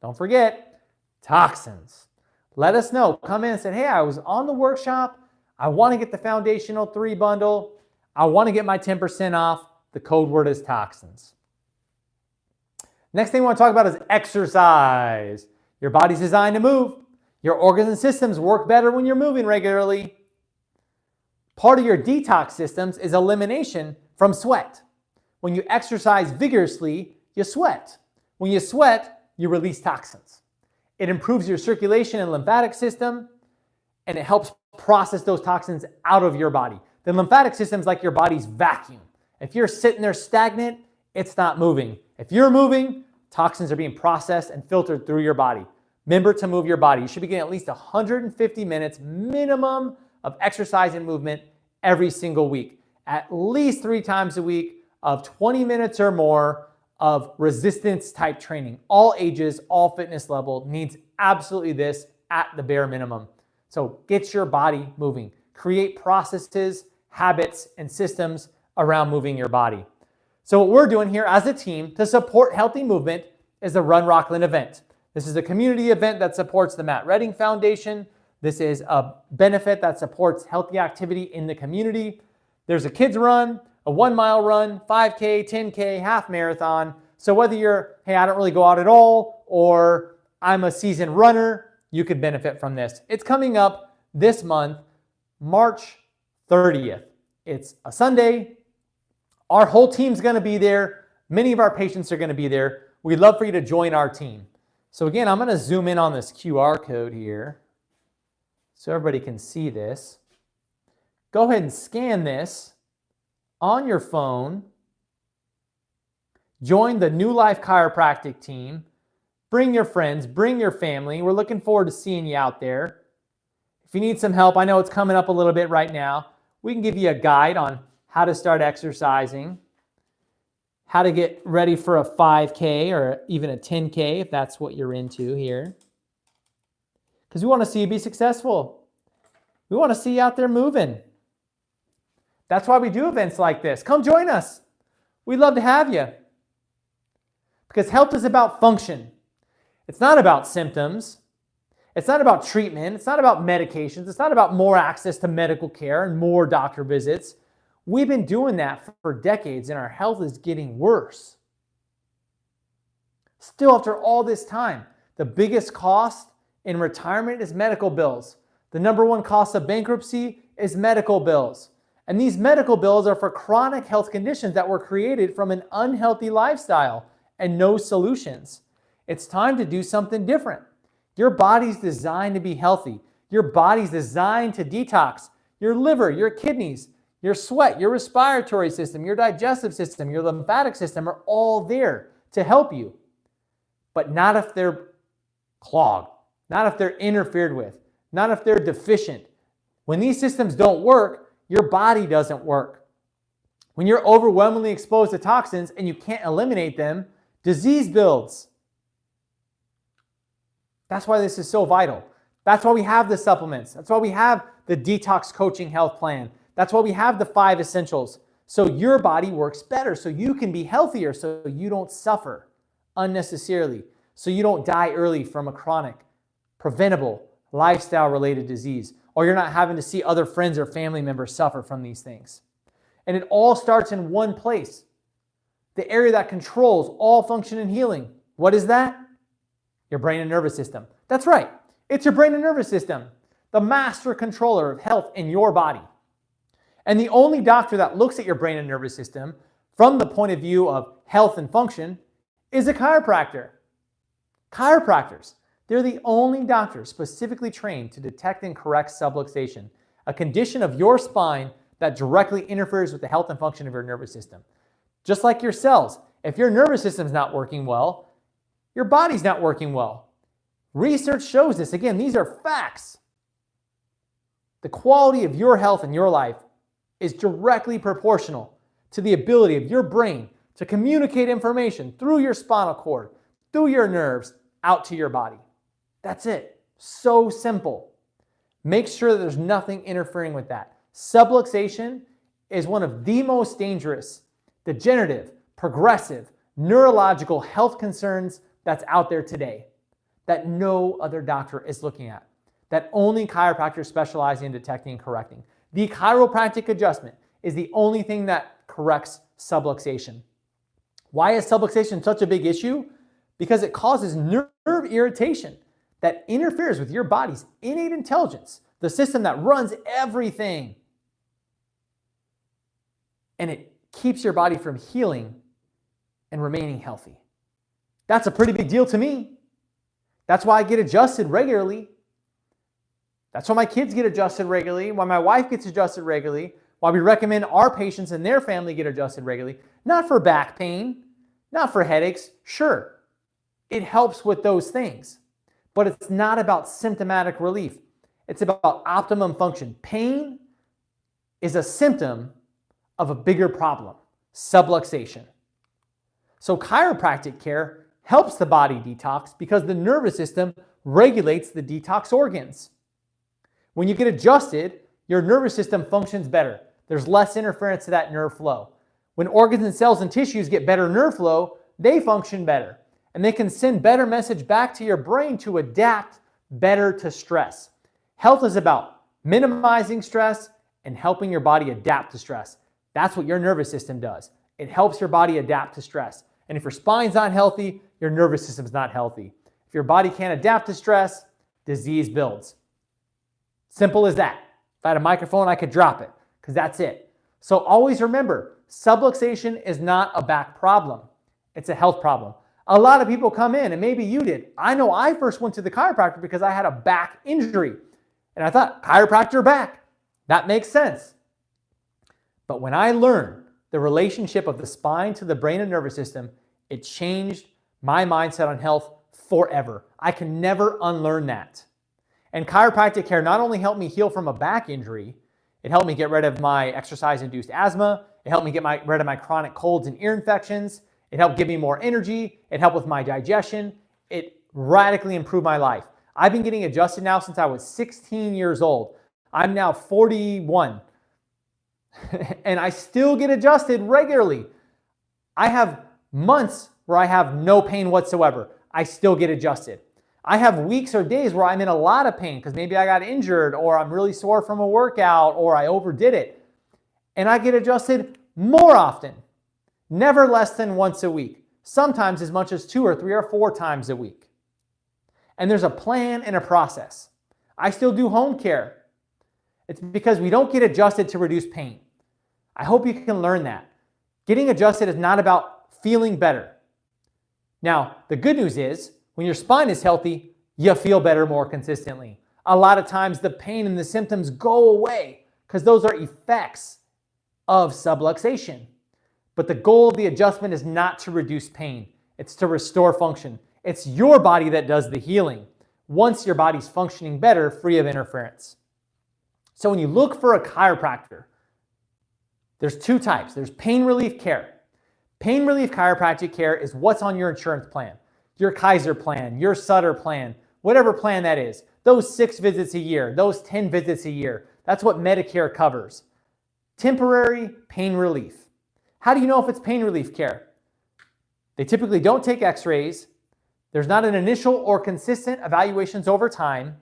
Don't forget, toxins. Let us know. Come in and say, hey, I was on the workshop. I want to get the foundational 3 bundle. I want to get my 10% off. The code word is toxins. Next thing we want to talk about is exercise. Your body's designed to move. Your organs and systems work better when you're moving regularly. Part of your detox systems is elimination from sweat. When you exercise vigorously, you sweat. When you sweat, you release toxins. It improves your circulation and lymphatic system, and it helps process those toxins out of your body. The lymphatic system is like your body's vacuum. If you're sitting there stagnant, it's not moving. If you're moving, toxins are being processed and filtered through your body. Remember to move your body. You should be getting at least 150 minutes minimum of exercise and movement every single week. At least 3 times a week, of 20 minutes or more of resistance type training. All ages, all fitness level needs absolutely this at the bare minimum. So get your body moving. Create processes, habits, and systems around moving your body. So what we're doing here as a team to support healthy movement is the Run Rocklin event. This is a community event that supports the Matt Redding Foundation. This is a benefit that supports healthy activity in the community. There's a kids run, a 1 mile run, 5K, 10K, half marathon. So whether you're, hey, I don't really go out at all, or I'm a seasoned runner, you could benefit from this. It's coming up this month, March 30th. It's a Sunday. Our whole team's gonna be there. Many of our patients are gonna be there. We'd love for you to join our team. So again, I'm gonna zoom in on this QR code here so everybody can see this. Go ahead and scan this on your phone. Join the New Life Chiropractic team. Bring your friends, bring your family. We're looking forward to seeing you out there. If you need some help, I know it's coming up a little bit right now. We can give you a guide on how to start exercising, how to get ready for a 5K or even a 10K if that's what you're into here. Because we want to see you be successful. We want to see you out there moving. That's why we do events like this. Come join us. We'd love to have you. Because health is about function. It's not about symptoms. It's not about treatment. It's not about medications. It's not about more access to medical care and more doctor visits. We've been doing that for decades and our health is getting worse. Still, after all this time, the biggest cost in retirement is medical bills. The number one cost of bankruptcy is medical bills. And these medical bills are for chronic health conditions that were created from an unhealthy lifestyle and no solutions. It's time to do something different. Your body's designed to be healthy. Your body's designed to detox. Your liver, your kidneys, your sweat, your respiratory system, your digestive system, your lymphatic system are all there to help you. But not if they're clogged, not if they're interfered with, not if they're deficient. When these systems don't work, your body doesn't work. When you're overwhelmingly exposed to toxins and you can't eliminate them, disease builds. That's why this is so vital. That's why we have the supplements. That's why we have the detox coaching health plan. That's why we have the 5 essentials. So your body works better, so you can be healthier, so you don't suffer unnecessarily, so you don't die early from a chronic, preventable, lifestyle-related disease, or you're not having to see other friends or family members suffer from these things. And it all starts in one place, the area that controls all function and healing. What is that? Your brain and nervous system. That's right. It's your brain and nervous system, the master controller of health in your body. And the only doctor that looks at your brain and nervous system from the point of view of health and function is a chiropractor. Chiropractors, they're the only doctors specifically trained to detect and correct subluxation, a condition of your spine that directly interferes with the health and function of your nervous system. Just like your cells, if your nervous system's not working well, your body's not working well. Research shows this. Again, these are facts. The quality of your health in your life is directly proportional to the ability of your brain to communicate information through your spinal cord, through your nerves, out to your body. That's it. So simple. Make sure that there's nothing interfering with that. Subluxation is one of the most dangerous, degenerative, progressive, neurological health concerns that's out there today that no other doctor is looking at, that only chiropractors specialize in detecting and correcting. The chiropractic adjustment is the only thing that corrects subluxation. Why is subluxation such a big issue? Because it causes nerve irritation that interferes with your body's innate intelligence, the system that runs everything. And it keeps your body from healing and remaining healthy. That's a pretty big deal to me. That's why I get adjusted regularly. That's why my kids get adjusted regularly, why my wife gets adjusted regularly, why we recommend our patients and their family get adjusted regularly. Not for back pain, not for headaches. Sure, it helps with those things, but it's not about symptomatic relief. It's about optimum function. Pain is a symptom of a bigger problem. subluxation. So chiropractic care helps the body detox because the nervous system regulates the detox organs. When you get adjusted, your nervous system functions better. There's less interference to that nerve flow. When organs and cells and tissues get better nerve flow, they function better. And they can send better message back to your brain to adapt better to stress. Health is about minimizing stress and helping your body adapt to stress. That's what your nervous system does. It helps your body adapt to stress. And if your spine's not healthy, your nervous system's not healthy. If your body can't adapt to stress, disease builds. Simple as that. If I had a microphone, I could drop it because that's it. So always remember, subluxation is not a back problem. It's a health problem. A lot of people come in, and maybe you did. I know I first went to the chiropractor because I had a back injury. And I thought, chiropractor back. That makes sense. But when I learned the relationship of the spine to the brain and nervous system, it changed my mindset on health forever. I can never unlearn that. And chiropractic care not only helped me heal from a back injury, it helped me get rid of my exercise-induced asthma. It helped me get rid of my chronic colds and ear infections. It helped give me more energy. It helped with my digestion. It radically improved my life. I've been getting adjusted now since I was 16 years old. I'm now 41. And I still get adjusted regularly. I have months where I have no pain whatsoever. I still get adjusted. I have weeks or days where I'm in a lot of pain because maybe I got injured or I'm really sore from a workout or I overdid it. And I get adjusted more often, never less than once a week, sometimes as much as 2 or 3 or 4 times a week. And there's a plan and a process. I still do home care. It's because we don't get adjusted to reduce pain. I hope you can learn that. Getting adjusted is not about feeling better. Now, the good news is, when your spine is healthy, you feel better more consistently. A lot of times the pain and the symptoms go away because those are effects of subluxation. But the goal of the adjustment is not to reduce pain. It's to restore function. It's your body that does the healing once your body's functioning better, free of interference. So when you look for a chiropractor, there's 2 types. There's pain relief care. Pain relief chiropractic care is what's on your insurance plan. Your Kaiser plan, your Sutter plan, whatever plan that is. Those 6 visits a year, those 10 visits a year. That's what Medicare covers. Temporary pain relief. How do you know if it's pain relief care? They typically don't take x-rays. There's not an initial or consistent evaluations over time.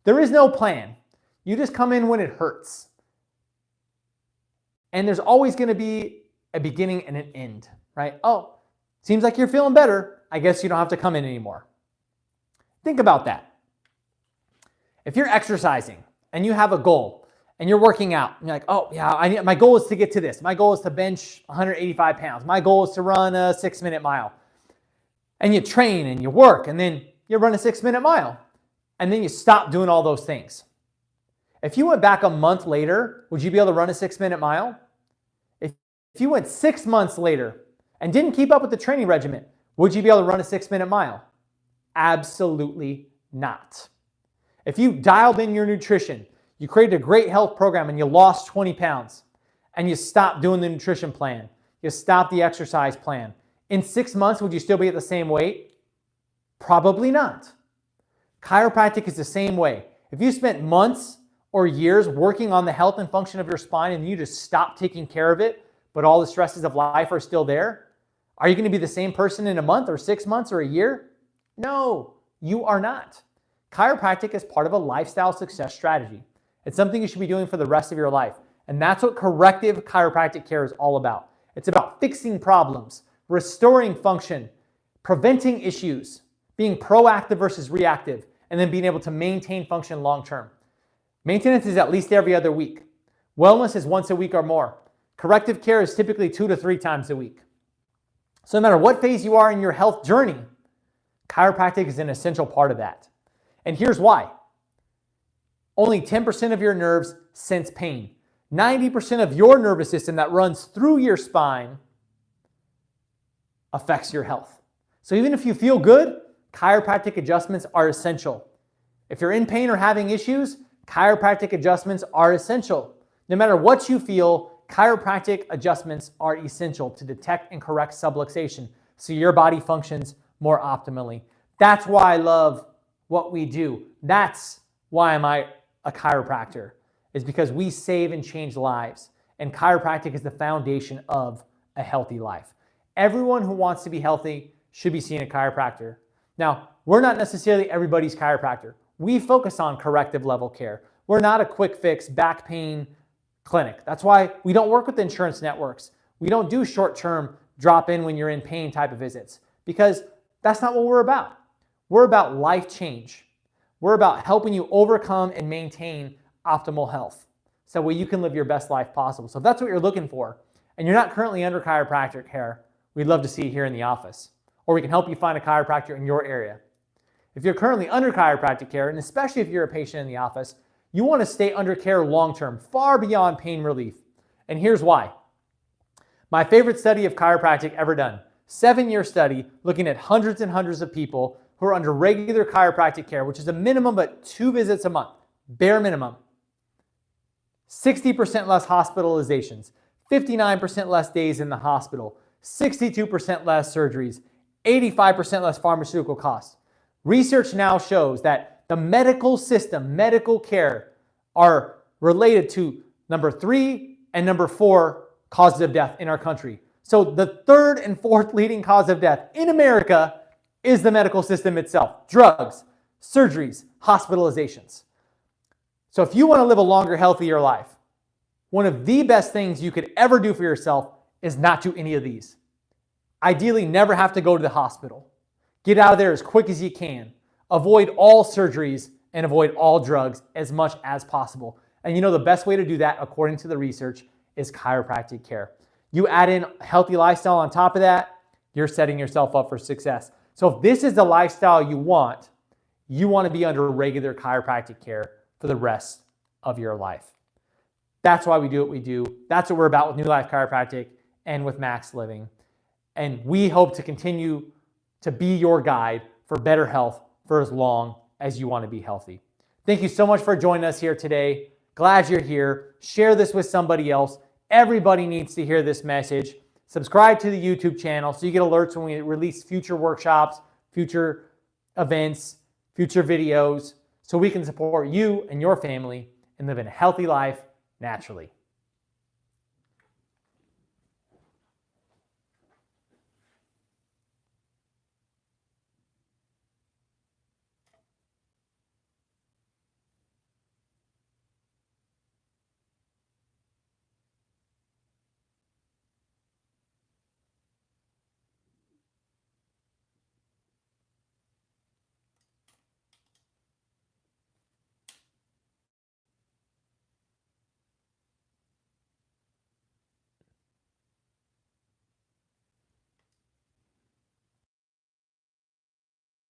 There is no plan. You just come in when it hurts. And there's always going to be a beginning and an end, right? Oh, seems like you're feeling better. I guess you don't have to come in anymore. Think about that. If you're exercising and you have a goal and you're working out, and you're like, oh yeah, my goal is to get to this. My goal is to bench 185 pounds. My goal is to run a 6-minute mile. And you train and you work and then you run a 6-minute mile. And then you stop doing all those things. If you went back a month later, would you be able to run a 6-minute mile? If you went 6 months later and didn't keep up with the training regimen, would you be able to run a 6-minute mile? Absolutely not. If you dialed in your nutrition, you created a great health program and you lost 20 pounds and you stopped doing the nutrition plan, you stopped the exercise plan, in 6 months, would you still be at the same weight? Probably not. Chiropractic is the same way. If you spent months or years working on the health and function of your spine and you just stop taking care of it, but all the stresses of life are still there, are you going to be the same person in a month or 6 months or a year? No, you are not. Chiropractic is part of a lifestyle success strategy. It's something you should be doing for the rest of your life. And that's what corrective chiropractic care is all about. It's about fixing problems, restoring function, preventing issues, being proactive versus reactive, and then being able to maintain function long term. Maintenance is at least every other week. Wellness is once a week or more. Corrective care is typically 2 to 3 times a week. So no matter what phase you are in your health journey, chiropractic is an essential part of that. And here's why. Only 10% of your nerves sense pain. 90% of your nervous system that runs through your spine affects your health. So even if you feel good, chiropractic adjustments are essential. If you're in pain or having issues, chiropractic adjustments are essential. No matter what you feel, Chiropractic adjustments are essential to detect and correct subluxation so your body functions more optimally. That's why I love what we do. That's why am I a chiropractor, is because we save and change lives. And chiropractic is the foundation of a healthy life. Everyone who wants to be healthy should be seeing a chiropractor. Now, we're not necessarily everybody's chiropractor. We focus on corrective level care. We're not a quick fix back pain clinic. That's why we don't work with insurance networks. We don't do short-term drop in when you're in pain type of visits, because that's not what we're about. We're about life change. We're about helping you overcome and maintain optimal health so that you can live your best life possible. So if that's what you're looking for and you're not currently under chiropractic care, we'd love to see you here in the office, or we can help you find a chiropractor in your area. If you're currently under chiropractic care, and especially if you're a patient in the office, you want to stay under care long-term, far beyond pain relief. And here's why. My favorite study of chiropractic ever done, 7-year study looking at hundreds and hundreds of people who are under regular chiropractic care, which is a minimum but 2 visits a month, bare minimum. 60% less hospitalizations, 59% less days in the hospital, 62% less surgeries, 85% less pharmaceutical costs. Research now shows that the medical system, medical care, are related to number 3 and number 4 causes of death in our country. So the 3rd and 4th leading cause of death in America is the medical system itself. Drugs, surgeries, hospitalizations. So if you want to live a longer, healthier life, one of the best things you could ever do for yourself is not do any of these. Ideally, never have to go to the hospital. Get out of there as quick as you can. Avoid all surgeries and avoid all drugs as much as possible. And you know the best way to do that, according to the research, is chiropractic care. You add in a healthy lifestyle on top of that, you're setting yourself up for success. So if this is the lifestyle you want to be under regular chiropractic care for the rest of your life. That's why we do what we do. That's what we're about with New Life Chiropractic and with Max Living. And we hope to continue to be your guide for better health for as long as you want to be healthy. Thank you so much for joining us here today. Glad you're here. Share this with somebody else. Everybody needs to hear this message. Subscribe to the YouTube channel so you get alerts when we release future workshops, future events, future videos, so we can support you and your family and live a healthy life naturally.